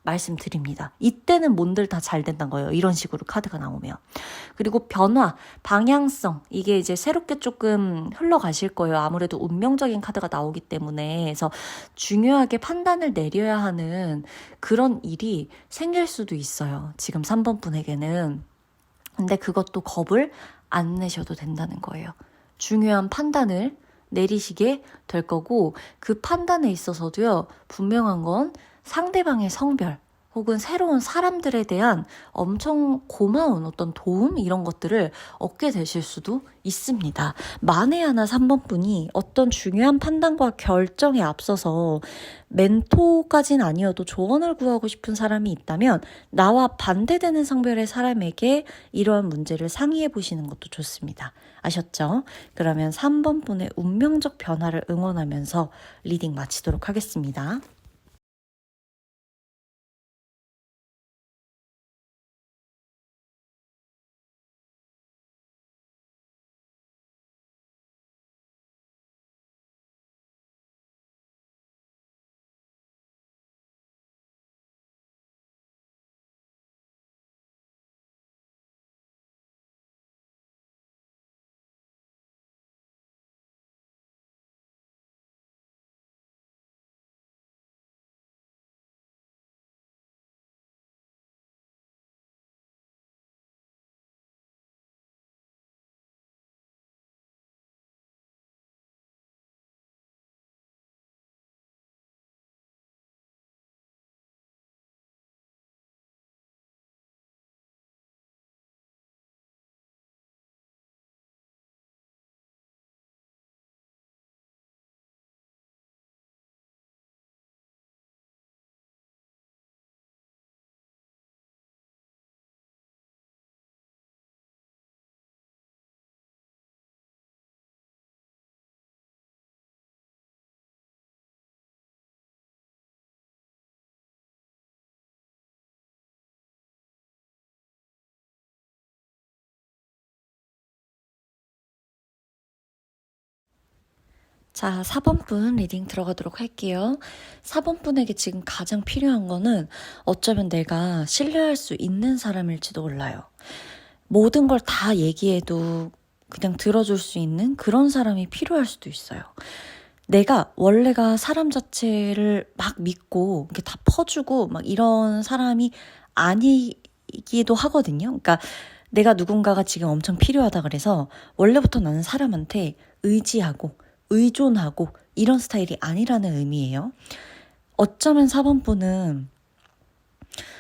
말씀드립니다. 이때는 뭔들 다 잘 된다는 거예요. 이런 식으로 카드가 나오면. 그리고 변화, 방향성, 이게 이제 새롭게 조금 흘러가실 거예요. 아무래도 운명적인 카드가 나오기 때문에. 그래서 중요하게 판단을 내려야 하는 그런 일이 생길 수도 있어요. 지금 3번 분에게는. 근데 그것도 겁을 안 내셔도 된다는 거예요. 중요한 판단을 내리시게 될 거고, 그 판단에 있어서도요, 분명한 건 상대방의 성별 혹은 새로운 사람들에 대한 엄청 고마운 어떤 도움, 이런 것들을 얻게 되실 수도 있습니다. 만에 하나 3번 분이 어떤 중요한 판단과 결정에 앞서서 멘토까지는 아니어도 조언을 구하고 싶은 사람이 있다면 나와 반대되는 성별의 사람에게 이러한 문제를 상의해 보시는 것도 좋습니다. 아셨죠? 그러면 3번 분의 운명적 변화를 응원하면서 리딩 마치도록 하겠습니다. 자, 4번 분 리딩 들어가도록 할게요. 4번 분에게 지금 가장 필요한 거는 어쩌면 내가 신뢰할 수 있는 사람일지도 몰라요. 모든 걸 다 얘기해도 그냥 들어줄 수 있는 그런 사람이 필요할 수도 있어요. 내가 원래가 사람 자체를 막 믿고 이렇게 다 퍼주고 막 이런 사람이 아니기도 하거든요. 그러니까 내가 누군가가 지금 엄청 필요하다 그래서 원래부터 나는 사람한테 의지하고 의존하고 이런 스타일이 아니라는 의미예요. 어쩌면 4번 분은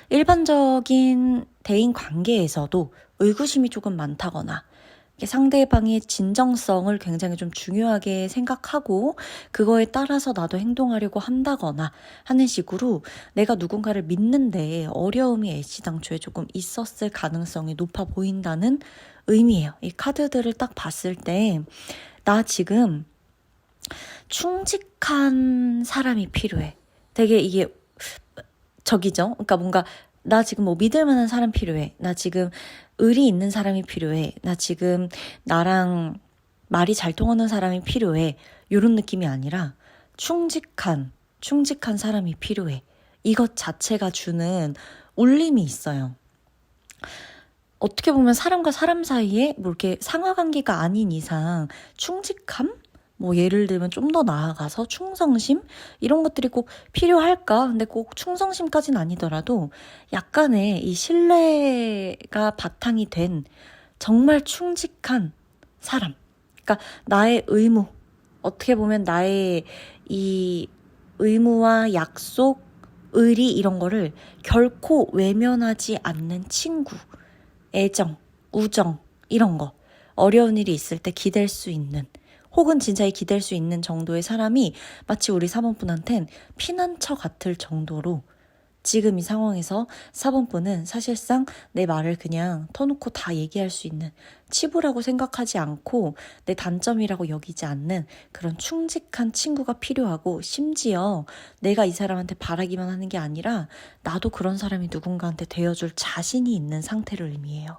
일반적인 대인 관계에서도 의구심이 조금 많다거나 상대방의 진정성을 굉장히 좀 중요하게 생각하고 그거에 따라서 나도 행동하려고 한다거나 하는 식으로 내가 누군가를 믿는데 어려움이 애시당초에 조금 있었을 가능성이 높아 보인다는 의미예요. 이 카드들을 딱 봤을 때 나 지금 충직한 사람이 필요해. 되게 이게 적이죠? 그러니까 뭔가 나 지금 뭐 믿을 만한 사람 필요해. 나 지금 의리 있는 사람이 필요해. 나 지금 나랑 말이 잘 통하는 사람이 필요해. 이런 느낌이 아니라 충직한 사람이 필요해. 이것 자체가 주는 울림이 있어요. 어떻게 보면 사람과 사람 사이에 뭐 이렇게 상하관계가 아닌 이상 충직함? 뭐 예를 들면 좀 더 나아가서 충성심? 이런 것들이 꼭 필요할까? 근데 꼭 충성심까지는 아니더라도 약간의 이 신뢰가 바탕이 된 정말 충직한 사람. 그러니까 나의 의무, 어떻게 보면 나의 이 의무와 약속, 의리 이런 거를 결코 외면하지 않는 친구, 애정, 우정 이런 거. 어려운 일이 있을 때 기댈 수 있는 혹은 진짜 기댈 수 있는 정도의 사람이 마치 우리 3번 분한텐 피난처 같을 정도로 지금 이 상황에서 4번분은 사실상 내 말을 그냥 터놓고 다 얘기할 수 있는, 치부라고 생각하지 않고 내 단점이라고 여기지 않는 그런 충직한 친구가 필요하고, 심지어 내가 이 사람한테 바라기만 하는 게 아니라 나도 그런 사람이 누군가한테 되어줄 자신이 있는 상태를 의미해요.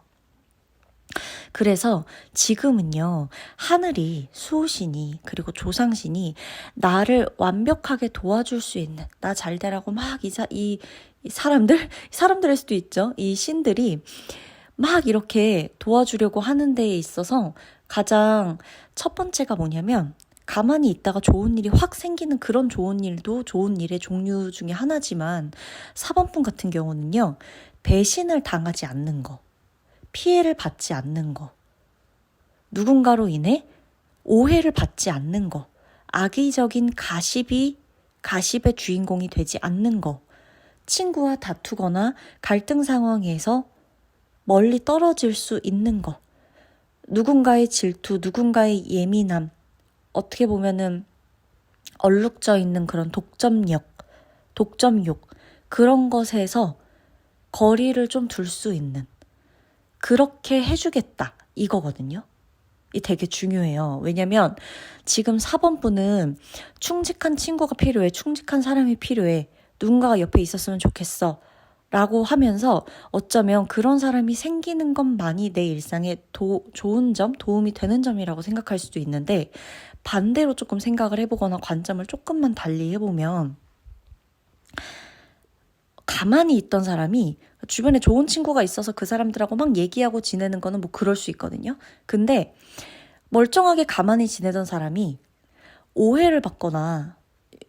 그래서 지금은요, 하늘이, 수호신이, 그리고 조상신이 나를 완벽하게 도와줄 수 있는, 나 잘 되라고 막 이 사람들일 수도 있죠. 이 신들이 막 이렇게 도와주려고 하는 데에 있어서 가장 첫 번째가 뭐냐면, 가만히 있다가 좋은 일이 확 생기는 그런 좋은 일도 좋은 일의 종류 중에 하나지만, 4번분 같은 경우는요, 배신을 당하지 않는 거, 피해를 받지 않는 거, 누군가로 인해 오해를 받지 않는 거, 악의적인 가십의 주인공이 되지 않는 거, 친구와 다투거나 갈등 상황에서 멀리 떨어질 수 있는 거, 누군가의 질투, 누군가의 예민함, 어떻게 보면은 얼룩져 있는 그런 독점욕, 그런 것에서 거리를 좀 둘 수 있는, 그렇게 해주겠다, 이거거든요. 이 되게 중요해요. 왜냐면 지금 4번분은 충직한 친구가 필요해, 충직한 사람이 필요해, 누군가가 옆에 있었으면 좋겠어 라고 하면서 어쩌면 그런 사람이 생기는 것만이 내 일상에 좋은 점, 도움이 되는 점이라고 생각할 수도 있는데, 반대로 조금 생각을 해보거나 관점을 조금만 달리 해보면, 가만히 있던 사람이 주변에 좋은 친구가 있어서 그 사람들하고 막 얘기하고 지내는 거는 뭐 그럴 수 있거든요. 근데 멀쩡하게 가만히 지내던 사람이 오해를 받거나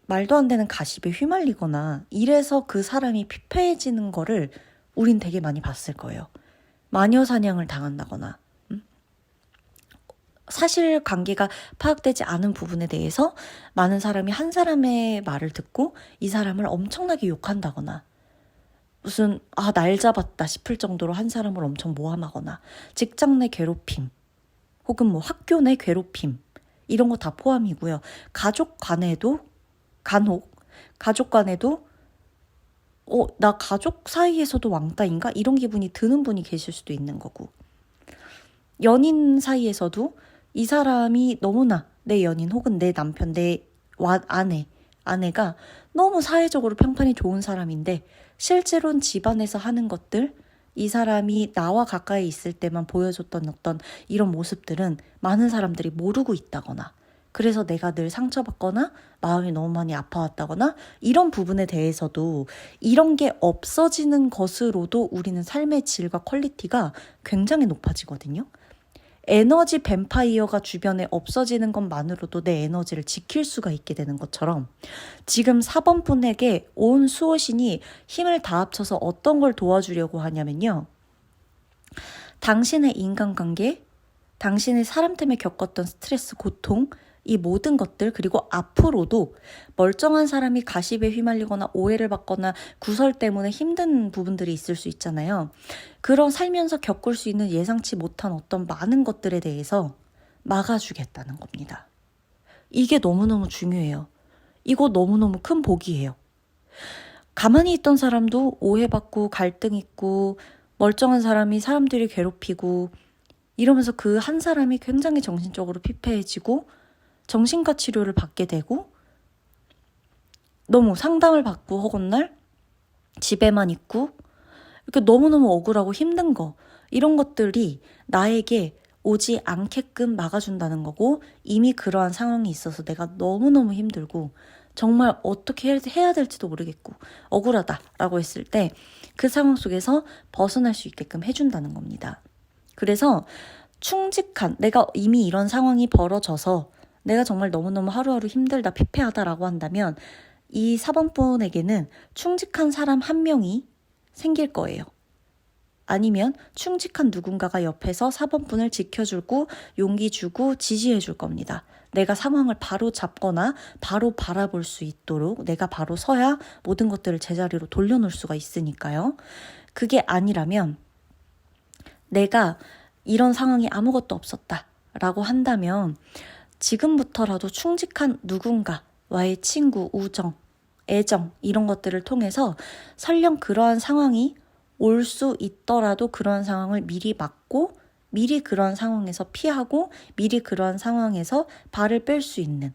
말도 안 되는 가십에 휘말리거나 이래서 그 사람이 피폐해지는 거를 우린 되게 많이 봤을 거예요. 마녀 사냥을 당한다거나, 사실관계가 파악되지 않은 부분에 대해서 많은 사람이 한 사람의 말을 듣고 이 사람을 엄청나게 욕한다거나, 무슨 날 잡았다 싶을 정도로 한 사람을 엄청 모함하거나, 직장 내 괴롭힘 혹은 뭐 학교 내 괴롭힘, 이런 거 다 포함이고요. 가족 간에도 나 가족 사이에서도 왕따인가? 이런 기분이 드는 분이 계실 수도 있는 거고, 연인 사이에서도 이 사람이 너무나 내 연인 혹은 내 남편, 내 아내가 너무 사회적으로 평판이 좋은 사람인데 실제로는 집안에서 하는 것들, 이 사람이 나와 가까이 있을 때만 보여줬던 어떤 이런 모습들은 많은 사람들이 모르고 있다거나, 그래서 내가 늘 상처받거나 마음이 너무 많이 아파왔다거나, 이런 부분에 대해서도 이런 게 없어지는 것으로도 우리는 삶의 질과 퀄리티가 굉장히 높아지거든요. 에너지 뱀파이어가 주변에 없어지는 것만으로도 내 에너지를 지킬 수가 있게 되는 것처럼, 지금 4번분에게 온 수호신이 힘을 다 합쳐서 어떤 걸 도와주려고 하냐면요, 당신의 인간관계, 당신의 사람 때문에 겪었던 스트레스, 고통, 이 모든 것들, 그리고 앞으로도 멀쩡한 사람이 가십에 휘말리거나 오해를 받거나 구설 때문에 힘든 부분들이 있을 수 있잖아요. 그런 살면서 겪을 수 있는 예상치 못한 어떤 많은 것들에 대해서 막아주겠다는 겁니다. 이게 너무너무 중요해요. 이거 너무너무 큰 복이에요. 가만히 있던 사람도 오해받고 갈등 있고, 멀쩡한 사람이 사람들이 괴롭히고 이러면서 그 한 사람이 굉장히 정신적으로 피폐해지고 정신과 치료를 받게 되고, 너무 상담을 받고 허건날 집에만 있고 이렇게 너무너무 억울하고 힘든 거, 이런 것들이 나에게 오지 않게끔 막아준다는 거고, 이미 그러한 상황이 있어서 내가 너무너무 힘들고 정말 어떻게 해야 될지도 모르겠고 억울하다라고 했을 때 그 상황 속에서 벗어날 수 있게끔 해준다는 겁니다. 그래서 충직한, 내가 이미 이런 상황이 벌어져서 내가 정말 너무너무 하루하루 힘들다, 피폐하다라고 한다면 이 4번분에게는 충직한 사람 한 명이 생길 거예요. 아니면 충직한 누군가가 옆에서 4번분을 지켜주고 용기 주고 지지해 줄 겁니다. 내가 상황을 바로 잡거나 바로 바라볼 수 있도록 내가 바로 서야 모든 것들을 제자리로 돌려놓을 수가 있으니까요. 그게 아니라면, 내가 이런 상황이 아무것도 없었다라고 한다면 지금부터라도 충직한 누군가와의 친구, 우정, 애정 이런 것들을 통해서 설령 그러한 상황이 올 수 있더라도 그러한 상황을 미리 막고 미리 그러한 상황에서 피하고 미리 그러한 상황에서 발을 뺄 수 있는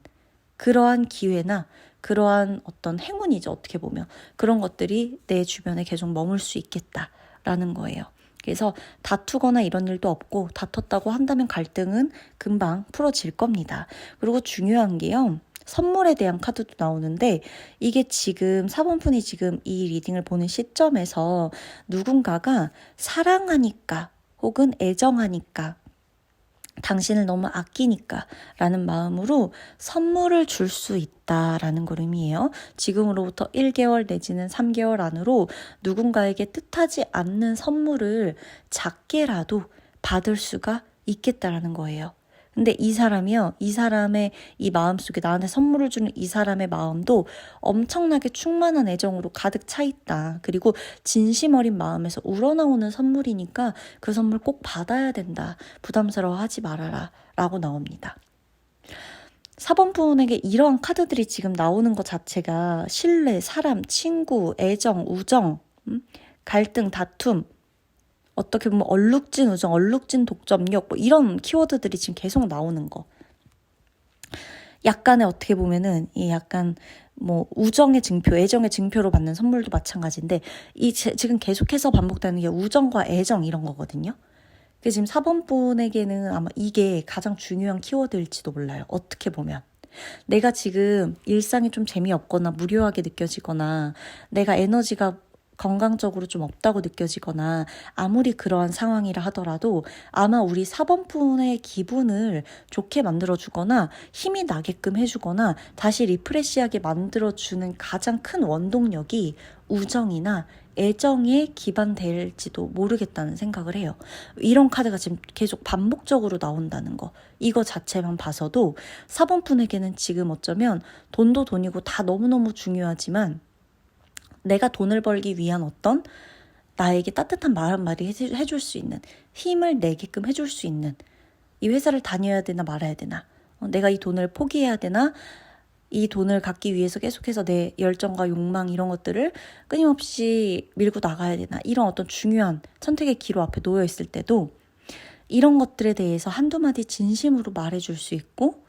그러한 기회나 그러한 어떤 행운이죠. 어떻게 보면 그런 것들이 내 주변에 계속 머물 수 있겠다라는 거예요. 그래서 다투거나 이런 일도 없고 다퉜다고 한다면 갈등은 금방 풀어질 겁니다. 그리고 중요한 게요. 선물에 대한 카드도 나오는데 이게 지금 4번분이 지금 이 리딩을 보는 시점에서 누군가가 사랑하니까 혹은 애정하니까 당신을 너무 아끼니까 라는 마음으로 선물을 줄 수 있다라는 걸 의미해요. 지금으로부터 1개월 내지는 3개월 안으로 누군가에게 뜻하지 않는 선물을 작게라도 받을 수가 있겠다라는 거예요. 근데 이 사람이요, 이 사람의 이 마음속에 나한테 선물을 주는 이 사람의 마음도 엄청나게 충만한 애정으로 가득 차 있다. 그리고 진심 어린 마음에서 우러나오는 선물이니까 그 선물 꼭 받아야 된다. 부담스러워하지 말아라. 라고 나옵니다. 4번 분에게 이러한 카드들이 지금 나오는 것 자체가 신뢰, 사람, 친구, 애정, 우정, 갈등, 다툼, 어떻게 보면 얼룩진 우정, 얼룩진 독점력 뭐 이런 키워드들이 지금 계속 나오는 거. 약간의 어떻게 보면은 이 약간 뭐 우정의 증표, 애정의 증표로 받는 선물도 마찬가지인데 이 지금 계속해서 반복되는 게 우정과 애정 이런 거거든요. 그래서 지금 4번 분에게는 아마 이게 가장 중요한 키워드일지도 몰라요. 어떻게 보면. 내가 지금 일상이 좀 재미없거나 무료하게 느껴지거나 내가 에너지가 건강적으로 좀 없다고 느껴지거나 아무리 그러한 상황이라 하더라도 아마 우리 4번분의 기분을 좋게 만들어주거나 힘이 나게끔 해주거나 다시 리프레시하게 만들어주는 가장 큰 원동력이 우정이나 애정에 기반될지도 모르겠다는 생각을 해요. 이런 카드가 지금 계속 반복적으로 나온다는 거. 이거 자체만 봐서도 4번분에게는 지금 어쩌면 돈도 돈이고 다 너무너무 중요하지만 내가 돈을 벌기 위한 어떤 나에게 따뜻한 말 한마디 해줄 수 있는 힘을 내게끔 해줄 수 있는 이 회사를 다녀야 되나 말아야 되나 내가 이 돈을 포기해야 되나 이 돈을 갖기 위해서 계속해서 내 열정과 욕망 이런 것들을 끊임없이 밀고 나가야 되나 이런 어떤 중요한 선택의 기로 앞에 놓여 있을 때도 이런 것들에 대해서 한두 마디 진심으로 말해줄 수 있고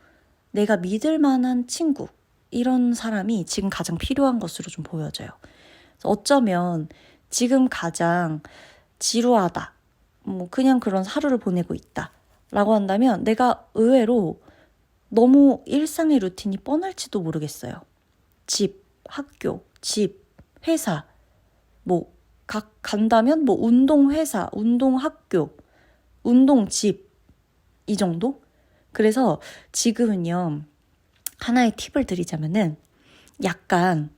내가 믿을 만한 친구 이런 사람이 지금 가장 필요한 것으로 좀 보여져요. 어쩌면 지금 가장 지루하다, 뭐 그냥 그런 하루를 보내고 있다 라고 한다면 내가 의외로 너무 일상의 루틴이 뻔할지도 모르겠어요. 집, 학교, 집, 회사, 뭐 간다면 뭐 운동 회사, 운동 학교, 운동 집 이 정도? 그래서 지금은요 하나의 팁을 드리자면은 약간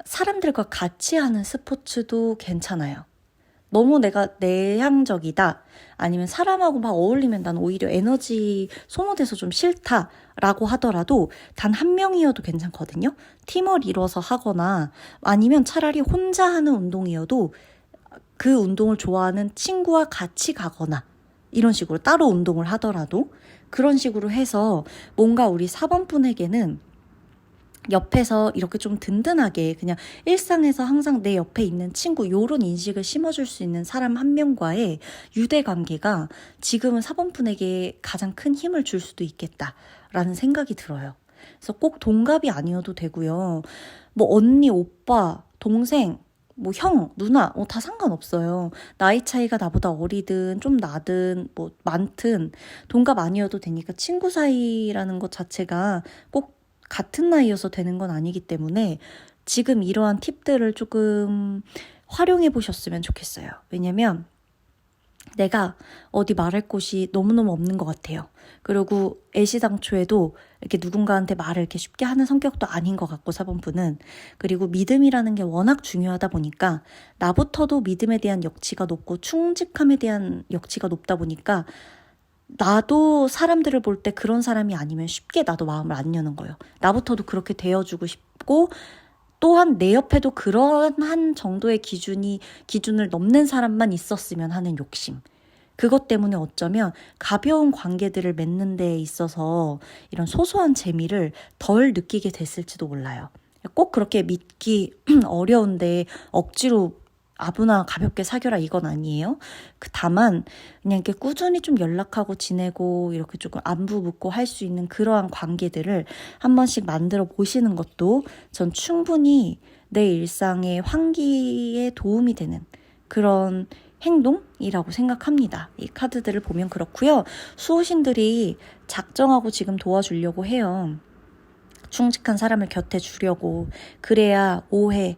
사람들과 같이 하는 스포츠도 괜찮아요. 너무 내가 내향적이다 아니면 사람하고 막 어울리면 난 오히려 에너지 소모돼서 좀 싫다라고 하더라도 단 한 명이어도 괜찮거든요. 팀을 이뤄서 하거나 아니면 차라리 혼자 하는 운동이어도 그 운동을 좋아하는 친구와 같이 가거나 이런 식으로 따로 운동을 하더라도 그런 식으로 해서 뭔가 우리 4번분에게는 옆에서 이렇게 좀 든든하게 그냥 일상에서 항상 내 옆에 있는 친구 요런 인식을 심어줄 수 있는 사람 한 명과의 유대관계가 지금은 4번분에게 가장 큰 힘을 줄 수도 있겠다라는 생각이 들어요. 그래서 꼭 동갑이 아니어도 되고요. 뭐 언니, 오빠, 동생, 뭐 형, 누나 다 상관없어요. 나이 차이가 나보다 어리든 좀 나든 뭐 많든 동갑 아니어도 되니까 친구 사이라는 것 자체가 꼭 같은 나이여서 되는 건 아니기 때문에 지금 이러한 팁들을 조금 활용해 보셨으면 좋겠어요. 왜냐면 내가 어디 말할 곳이 너무너무 없는 것 같아요. 그리고 애시당초에도 이렇게 누군가한테 말을 이렇게 쉽게 하는 성격도 아닌 것 같고 4번분은 그리고 믿음이라는 게 워낙 중요하다 보니까 나부터도 믿음에 대한 역치가 높고 충직함에 대한 역치가 높다 보니까 나도 사람들을 볼 때 그런 사람이 아니면 쉽게 나도 마음을 안 여는 거예요. 나부터도 그렇게 되어주고 싶고 또한 내 옆에도 그러한 정도의 기준을 넘는 사람만 있었으면 하는 욕심. 그것 때문에 어쩌면 가벼운 관계들을 맺는 데 있어서 이런 소소한 재미를 덜 느끼게 됐을지도 몰라요. 꼭 그렇게 믿기 어려운데 억지로 아무나 가볍게 사귀어라 이건 아니에요. 다만 그냥 이렇게 꾸준히 좀 연락하고 지내고 이렇게 조금 안부 묻고 할 수 있는 그러한 관계들을 한 번씩 만들어 보시는 것도 전 충분히 내 일상의 환기에 도움이 되는 그런 행동이라고 생각합니다. 이 카드들을 보면 그렇고요. 수호신들이 작정하고 지금 도와주려고 해요. 충직한 사람을 곁에 주려고. 그래야 오해,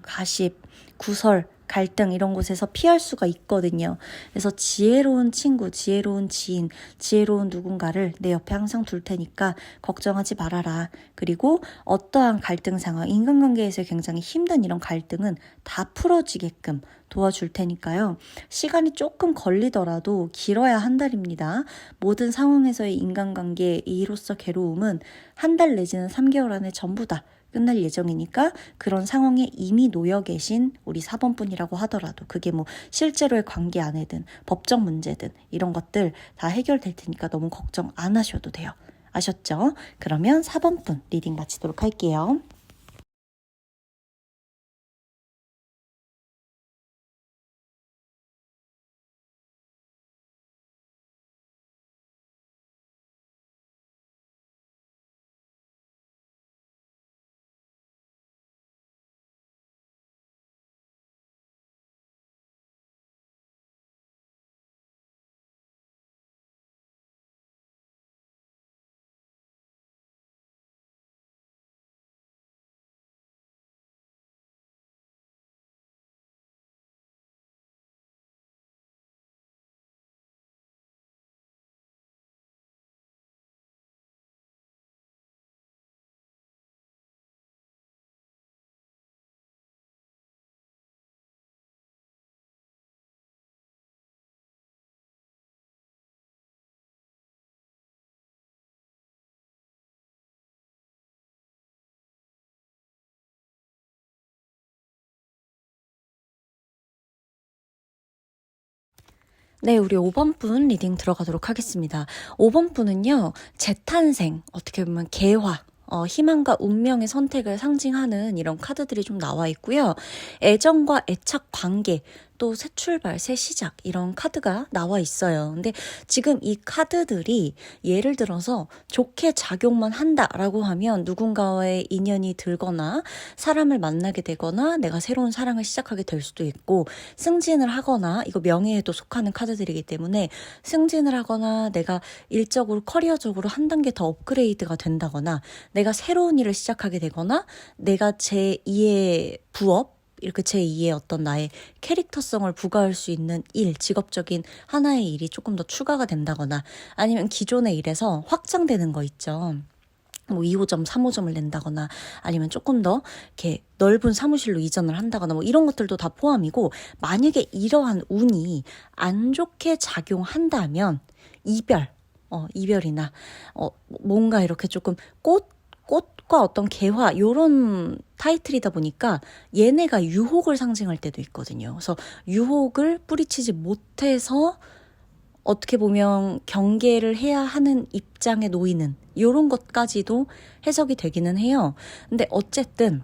가십, 구설, 갈등 이런 곳에서 피할 수가 있거든요. 그래서 지혜로운 친구, 지혜로운 지인, 지혜로운 누군가를 내 옆에 항상 둘 테니까 걱정하지 말아라. 그리고 어떠한 갈등 상황, 인간관계에서 굉장히 힘든 이런 갈등은 다 풀어지게끔 도와줄 테니까요. 시간이 조금 걸리더라도 길어야 한 달입니다. 모든 상황에서의 인간관계, 이로써 괴로움은 한 달 내지는 3개월 안에 전부 다 끝날 예정이니까 그런 상황에 이미 놓여 계신 우리 4번 분이라고 하더라도 그게 뭐 실제로의 관계 안에든 법적 문제든 이런 것들 다 해결될 테니까 너무 걱정 안 하셔도 돼요. 아셨죠? 그러면 4번 분 리딩 마치도록 할게요. 네, 우리 5번 분 리딩 들어가도록 하겠습니다. 5번 분은요, 재탄생, 어떻게 보면 개화, 희망과 운명의 선택을 상징하는 이런 카드들이 좀 나와 있고요. 애정과 애착 관계, 또 새 출발, 새 시작 이런 카드가 나와 있어요. 근데 지금 이 카드들이 예를 들어서 좋게 작용만 한다라고 하면 누군가와의 인연이 들거나 사람을 만나게 되거나 내가 새로운 사랑을 시작하게 될 수도 있고 승진을 하거나 이거 명예에도 속하는 카드들이기 때문에 승진을 하거나 내가 일적으로 커리어적으로 한 단계 더 업그레이드가 된다거나 내가 새로운 일을 시작하게 되거나 내가 제2의 부업 이렇게 제2의 어떤 나의 캐릭터성을 부과할 수 있는 일, 직업적인 하나의 일이 조금 더 추가가 된다거나 아니면 기존의 일에서 확장되는 거 있죠. 뭐 2호점, 3호점을 낸다거나 아니면 조금 더 이렇게 넓은 사무실로 이전을 한다거나 뭐 이런 것들도 다 포함이고 만약에 이러한 운이 안 좋게 작용한다면 이별이나 뭔가 이렇게 조금 꽃과 어떤 개화 요런 타이틀이다 보니까 얘네가 유혹을 상징할 때도 있거든요. 그래서 유혹을 뿌리치지 못해서 어떻게 보면 경계를 해야 하는 입장에 놓이는 이런 것까지도 해석이 되기는 해요. 근데 어쨌든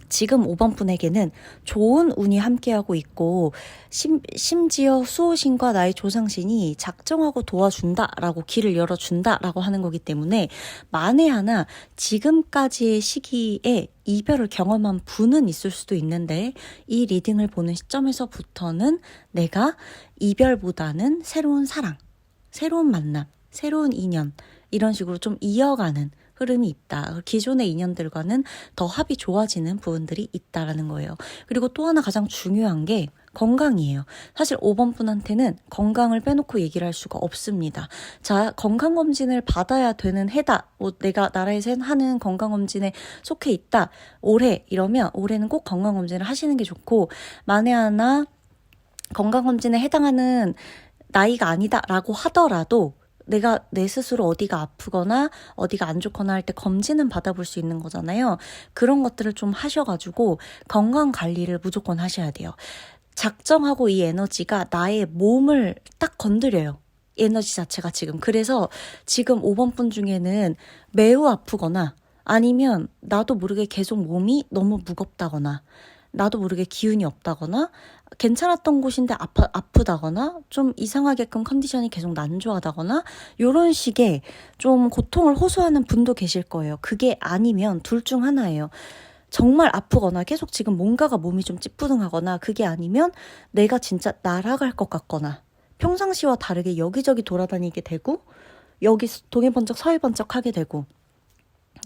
지금 5번 분에게는 좋은 운이 함께하고 있고 심지어 수호신과 나의 조상신이 작정하고 도와준다라고 길을 열어준다라고 하는 거기 때문에 만에 하나 지금까지의 시기에 이별을 경험한 분은 있을 수도 있는데 이 리딩을 보는 시점에서부터는 내가 이별보다는 새로운 사랑, 새로운 만남, 새로운 인연 이런 식으로 좀 이어가는 흐름이 있다. 기존의 인연들과는 더 합이 좋아지는 부분들이 있다라는 거예요. 그리고 또 하나 가장 중요한 게 건강이에요. 사실 5번 분한테는 건강을 빼놓고 얘기를 할 수가 없습니다. 자, 건강검진을 받아야 되는 해다. 내가 나라에서 하는 건강검진에 속해 있다. 올해 이러면 올해는 꼭 건강검진을 하시는 게 좋고 만에 하나 건강검진에 해당하는 나이가 아니다라고 하더라도 내가 내 스스로 어디가 아프거나 어디가 안 좋거나 할 때 검진은 받아볼 수 있는 거잖아요. 그런 것들을 좀 하셔가지고 건강 관리를 무조건 하셔야 돼요. 작정하고 이 에너지가 나의 몸을 딱 건드려요. 에너지 자체가 지금. 그래서 지금 5번 분 중에는 매우 아프거나 아니면 나도 모르게 계속 몸이 너무 무겁다거나 나도 모르게 기운이 없다거나 괜찮았던 곳인데 아프다거나 좀 이상하게끔 컨디션이 계속 난조하다거나 이런 식의 좀 고통을 호소하는 분도 계실 거예요. 그게 아니면 둘 중 하나예요. 정말 아프거나 계속 지금 뭔가가 몸이 좀 찌뿌둥하거나 그게 아니면 내가 진짜 날아갈 것 같거나 평상시와 다르게 여기저기 돌아다니게 되고 여기 동해 번쩍 서해 번쩍 하게 되고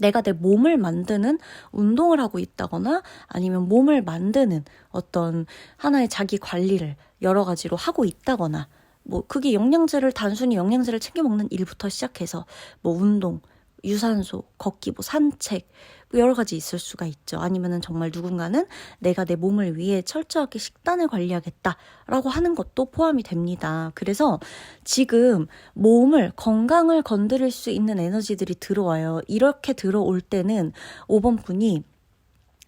내가 내 몸을 만드는 운동을 하고 있다거나 아니면 몸을 만드는 어떤 하나의 자기 관리를 여러 가지로 하고 있다거나 뭐 그게 단순히 영양제를 챙겨 먹는 일부터 시작해서 뭐 운동, 유산소, 걷기, 뭐 산책 뭐 여러 가지 있을 수가 있죠. 아니면은 정말 누군가는 내가 내 몸을 위해 철저하게 식단을 관리하겠다라고 하는 것도 포함이 됩니다. 그래서 지금 건강을 건드릴 수 있는 에너지들이 들어와요. 이렇게 들어올 때는 5번 분이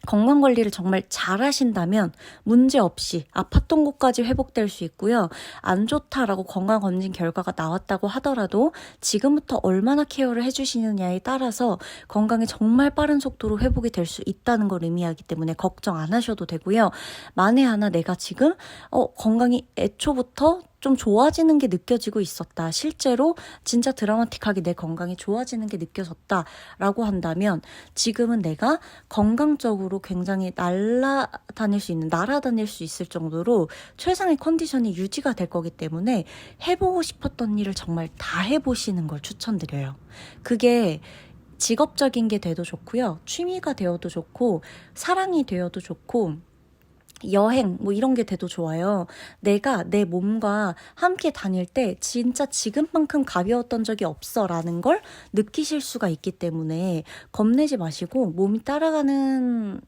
건강관리를 정말 잘 하신다면 문제없이 아팠던 곳까지 회복될 수 있고요. 안 좋다라고 건강검진 결과가 나왔다고 하더라도 지금부터 얼마나 케어를 해주시느냐에 따라서 건강이 정말 빠른 속도로 회복이 될 수 있다는 걸 의미하기 때문에 걱정 안 하셔도 되고요. 만에 하나 내가 지금 건강이 애초부터 좀 좋아지는 게 느껴지고 있었다. 실제로 진짜 드라마틱하게 내 건강이 좋아지는 게 느껴졌다라고 한다면 지금은 내가 건강적으로 굉장히 날아다닐 수 있을 정도로 최상의 컨디션이 유지가 될 거기 때문에 해보고 싶었던 일을 정말 다 해보시는 걸 추천드려요. 그게 직업적인 게 돼도 좋고요. 취미가 되어도 좋고 사랑이 되어도 좋고 여행 뭐 이런 게 돼도 좋아요. 내가 내 몸과 함께 다닐 때 진짜 지금만큼 가벼웠던 적이 없어 라는 걸 느끼실 수가 있기 때문에 겁내지 마시고 몸이 따라가는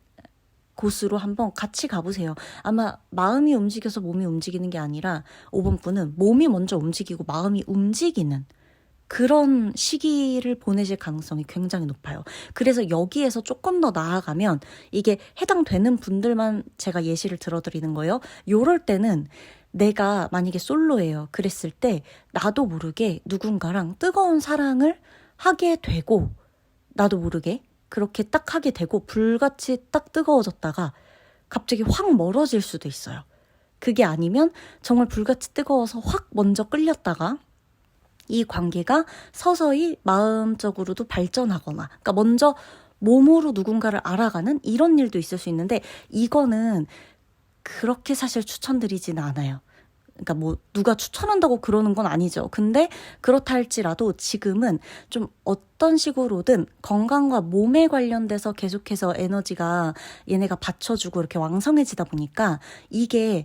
곳으로 한번 같이 가보세요. 아마 마음이 움직여서 몸이 움직이는 게 아니라 5번 분은 몸이 먼저 움직이고 마음이 움직이는 그런 시기를 보내실 가능성이 굉장히 높아요. 그래서 여기에서 조금 더 나아가면 이게 해당되는 분들만 제가 예시를 들어드리는 거예요. 요럴 때는 내가 만약에 솔로예요. 그랬을 때 나도 모르게 누군가랑 뜨거운 사랑을 하게 되고 나도 모르게 그렇게 딱 하게 되고 불같이 딱 뜨거워졌다가 갑자기 확 멀어질 수도 있어요. 그게 아니면 정말 불같이 뜨거워서 확 먼저 끌렸다가 이 관계가 서서히 마음적으로도 발전하거나 그러니까 먼저 몸으로 누군가를 알아가는 이런 일도 있을 수 있는데 이거는 그렇게 사실 추천드리진 않아요. 그러니까 뭐 누가 추천한다고 그러는 건 아니죠. 근데 그렇다 할지라도 지금은 좀 어떤 식으로든 건강과 몸에 관련돼서 계속해서 에너지가 얘네가 받쳐주고 이렇게 왕성해지다 보니까 이게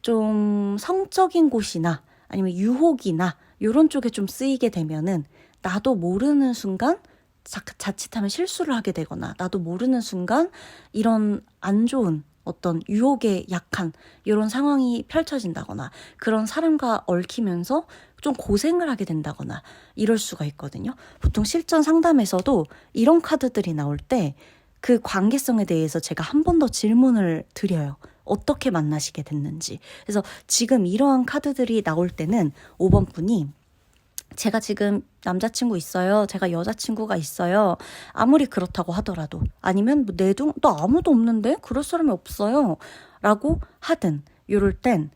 좀 성적인 곳이나 아니면 유혹이나 이런 쪽에 좀 쓰이게 되면은 나도 모르는 순간 자칫하면 실수를 하게 되거나 나도 모르는 순간 이런 안 좋은 어떤 유혹에 약한 이런 상황이 펼쳐진다거나 그런 사람과 얽히면서 좀 고생을 하게 된다거나 이럴 수가 있거든요. 보통 실전 상담에서도 이런 카드들이 나올 때 그 관계성에 대해서 제가 한 번 더 질문을 드려요. 어떻게 만나시게 됐는지. 그래서 지금 이러한 카드들이 나올 때는 5번 분이 제가 지금 남자친구 있어요. 제가 여자친구가 있어요. 아무리 그렇다고 하더라도 아니면 뭐 나 아무도 없는데 그럴 사람이 없어요. 라고 하든 이럴 땐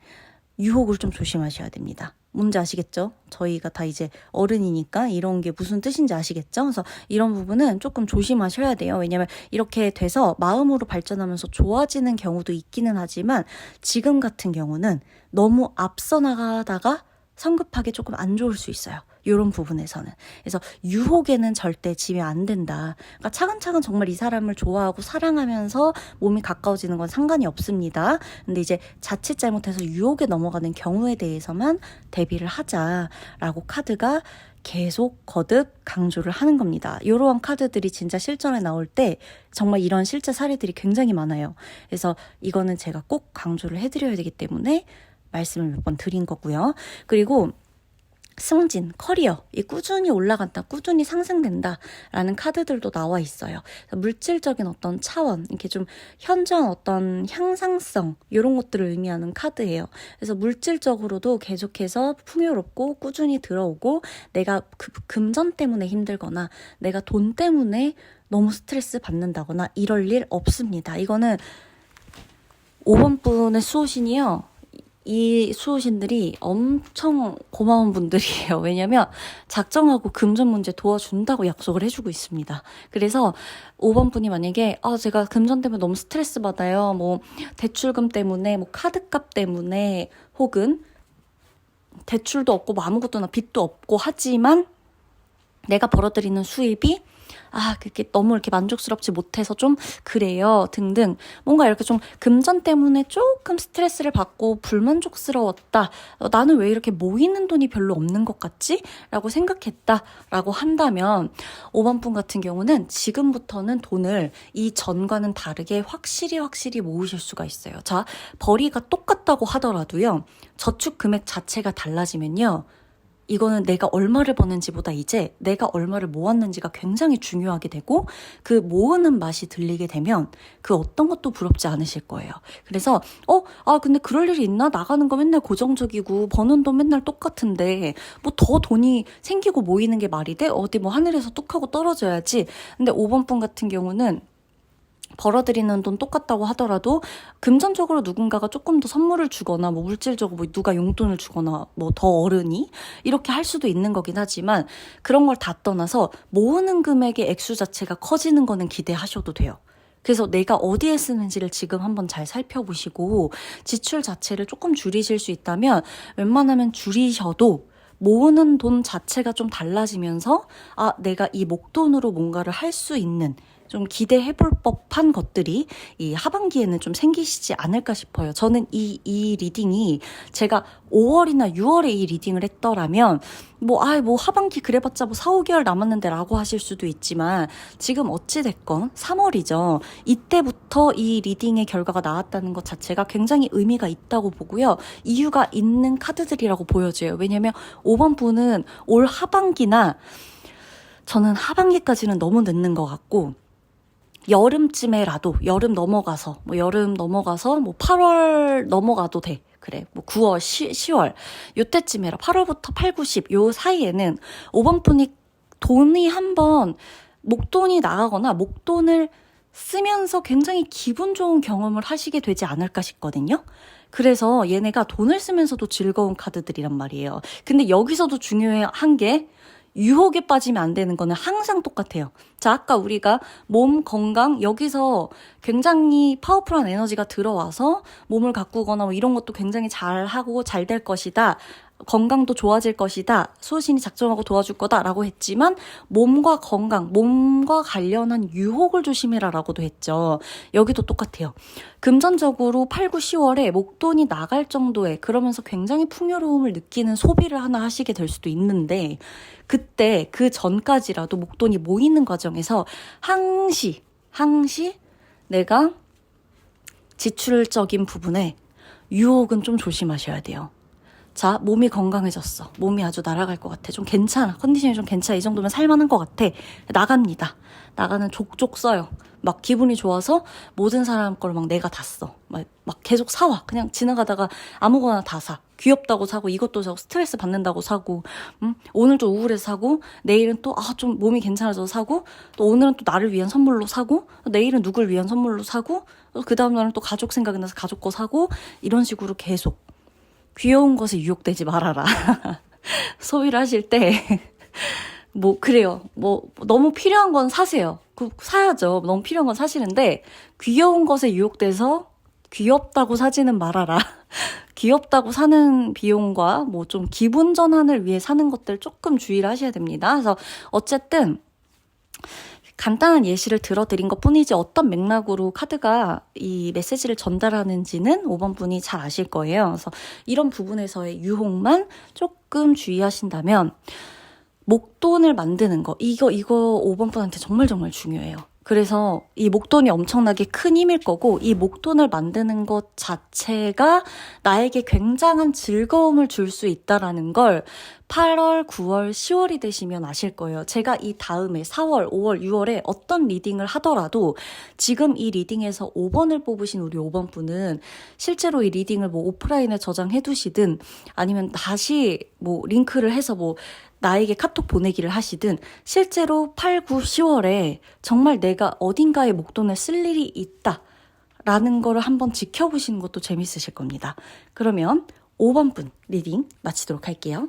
유혹을 좀 조심하셔야 됩니다. 뭔지 아시겠죠? 저희가 다 이제 어른이니까 이런 게 무슨 뜻인지 아시겠죠? 그래서 이런 부분은 조금 조심하셔야 돼요. 왜냐면 이렇게 돼서 마음으로 발전하면서 좋아지는 경우도 있기는 하지만 지금 같은 경우는 너무 앞서 나가다가 성급하게 조금 안 좋을 수 있어요. 이런 부분에서는. 그래서 유혹에는 절대 지면 안 된다. 그러니까 차근차근 정말 이 사람을 좋아하고 사랑하면서 몸이 가까워지는 건 상관이 없습니다. 근데 이제 자칫 잘못해서 유혹에 넘어가는 경우에 대해서만 대비를 하자라고 카드가 계속 거듭 강조를 하는 겁니다. 이러한 카드들이 진짜 실전에 나올 때 정말 이런 실제 사례들이 굉장히 많아요. 그래서 이거는 제가 꼭 강조를 해드려야 되기 때문에 말씀을 몇 번 드린 거고요. 그리고 승진, 커리어, 이 꾸준히 올라간다, 꾸준히 상승된다라는 카드들도 나와 있어요. 물질적인 어떤 차원, 이렇게 좀 현저한 어떤 향상성 이런 것들을 의미하는 카드예요. 그래서 물질적으로도 계속해서 풍요롭고 꾸준히 들어오고 내가 금전 때문에 힘들거나 내가 돈 때문에 너무 스트레스 받는다거나 이럴 일 없습니다. 이거는 5번 분의 수호신이요. 이 수호신들이 엄청 고마운 분들이에요. 왜냐면 작정하고 금전 문제 도와준다고 약속을 해주고 있습니다. 그래서 5번 분이 만약에 제가 금전 때문에 너무 스트레스 받아요. 뭐 대출금 때문에, 뭐 카드값 때문에, 혹은 대출도 없고 뭐 아무것도나 빚도 없고 하지만 내가 벌어들이는 수입이 그게 너무 이렇게 만족스럽지 못해서 좀 그래요 등등, 뭔가 이렇게 좀 금전 때문에 조금 스트레스를 받고 불만족스러웠다, 나는 왜 이렇게 모이는 돈이 별로 없는 것 같지? 라고 생각했다 라고 한다면 5번 분 같은 경우는 지금부터는 돈을 이전과는 다르게 확실히 모으실 수가 있어요. 자, 벌이가 똑같다고 하더라도요, 저축 금액 자체가 달라지면요, 이거는 내가 얼마를 버는지보다 이제 내가 얼마를 모았는지가 굉장히 중요하게 되고, 그 모으는 맛이 들리게 되면 그 어떤 것도 부럽지 않으실 거예요. 그래서 근데 그럴 일이 있나? 나가는 거 맨날 고정적이고 버는 돈 맨날 똑같은데 뭐 더 돈이 생기고 모이는 게 말이 돼? 어디 뭐 하늘에서 뚝 하고 떨어져야지. 근데 5번 분 같은 경우는 벌어들이는 돈 똑같다고 하더라도 금전적으로 누군가가 조금 더 선물을 주거나 뭐 물질적으로 뭐 누가 용돈을 주거나 뭐 더 어른이 이렇게 할 수도 있는 거긴 하지만, 그런 걸 다 떠나서 모으는 금액의 액수 자체가 커지는 거는 기대하셔도 돼요. 그래서 내가 어디에 쓰는지를 지금 한번 잘 살펴보시고 지출 자체를 조금 줄이실 수 있다면 웬만하면 줄이셔도 모으는 돈 자체가 좀 달라지면서 내가 이 목돈으로 뭔가를 할 수 있는, 좀 기대해볼 법한 것들이 이 하반기에는 좀 생기시지 않을까 싶어요. 저는 이 리딩이 제가 5월이나 6월에 이 리딩을 했더라면 뭐 하반기 그래봤자 뭐 4, 5개월 남았는데 라고 하실 수도 있지만, 지금 어찌됐건 3월이죠. 이때부터 이 리딩의 결과가 나왔다는 것 자체가 굉장히 의미가 있다고 보고요. 이유가 있는 카드들이라고 보여져요. 왜냐면 5번 분은 올 하반기나, 저는 하반기까지는 너무 늦는 것 같고, 여름쯤에라도, 여름 넘어가서 뭐 8월 넘어가도 돼. 그래, 뭐 9월, 10월 요때쯤에라, 8월부터 8, 9, 10 요 사이에는 5번 분이 돈이 한번 목돈이 나가거나 목돈을 쓰면서 굉장히 기분 좋은 경험을 하시게 되지 않을까 싶거든요. 그래서 얘네가 돈을 쓰면서도 즐거운 카드들이란 말이에요. 근데 여기서도 중요한 게, 유혹에 빠지면 안 되는 거는 항상 똑같아요. 자, 아까 우리가 몸 건강, 여기서 굉장히 파워풀한 에너지가 들어와서 몸을 가꾸거나 뭐 이런 것도 굉장히 잘하고 잘 될 것이다, 건강도 좋아질 것이다, 수호신이 작정하고 도와줄 거다 라고 했지만, 몸과 건강, 몸과 관련한 유혹을 조심해라 라고도 했죠. 여기도 똑같아요. 금전적으로 8, 9, 10월에 목돈이 나갈 정도의, 그러면서 굉장히 풍요로움을 느끼는 소비를 하나 하시게 될 수도 있는데, 그때 그 전까지라도 목돈이 모이는 과정에서 항시 내가 지출적인 부분에 유혹은 좀 조심하셔야 돼요. 자, 몸이 건강해졌어. 몸이 아주 날아갈 것 같아. 좀 괜찮아. 컨디션이 좀 괜찮아. 이 정도면 살만한 것 같아. 나갑니다. 나가는 족족 써요. 막 기분이 좋아서 모든 사람 걸 막 내가 다 써. 막 계속 사와. 그냥 지나가다가 아무거나 다 사. 귀엽다고 사고, 이것도 사고, 스트레스 받는다고 사고, 오늘 좀 우울해서 사고, 내일은 또 좀 몸이 괜찮아져서 사고, 또 오늘은 또 나를 위한 선물로 사고, 내일은 누굴 위한 선물로 사고, 그 다음 날은 또 가족 생각이 나서 가족 거 사고, 이런 식으로 계속. 귀여운 것에 유혹되지 말아라. 소비를 하실 때 뭐 그래요. 뭐 너무 필요한 건 사세요. 사야죠. 너무 필요한 건 사시는데, 귀여운 것에 유혹돼서 귀엽다고 사지는 말아라. 귀엽다고 사는 비용과 뭐 좀 기분 전환을 위해 사는 것들 조금 주의를 하셔야 됩니다. 그래서 어쨌든 간단한 예시를 들어드린 것 뿐이지 어떤 맥락으로 카드가 이 메시지를 전달하는지는 5번 분이 잘 아실 거예요. 그래서 이런 부분에서의 유혹만 조금 주의하신다면, 목돈을 만드는 거, 이거 5번 분한테 정말 중요해요. 그래서 이 목돈이 엄청나게 큰 힘일 거고, 이 목돈을 만드는 것 자체가 나에게 굉장한 즐거움을 줄 수 있다라는 걸 8월, 9월, 10월이 되시면 아실 거예요. 제가 이 다음에 4월, 5월, 6월에 어떤 리딩을 하더라도 지금 이 리딩에서 5번을 뽑으신 우리 5번 분은 실제로 이 리딩을 뭐 오프라인에 저장해 두시든 아니면 다시 뭐 링크를 해서 뭐 나에게 카톡 보내기를 하시든 실제로 8, 9, 10월에 정말 내가 어딘가에 목돈을 쓸 일이 있다 라는 거를 한번 지켜보시는 것도 재밌으실 겁니다. 그러면 5번 분 리딩 마치도록 할게요.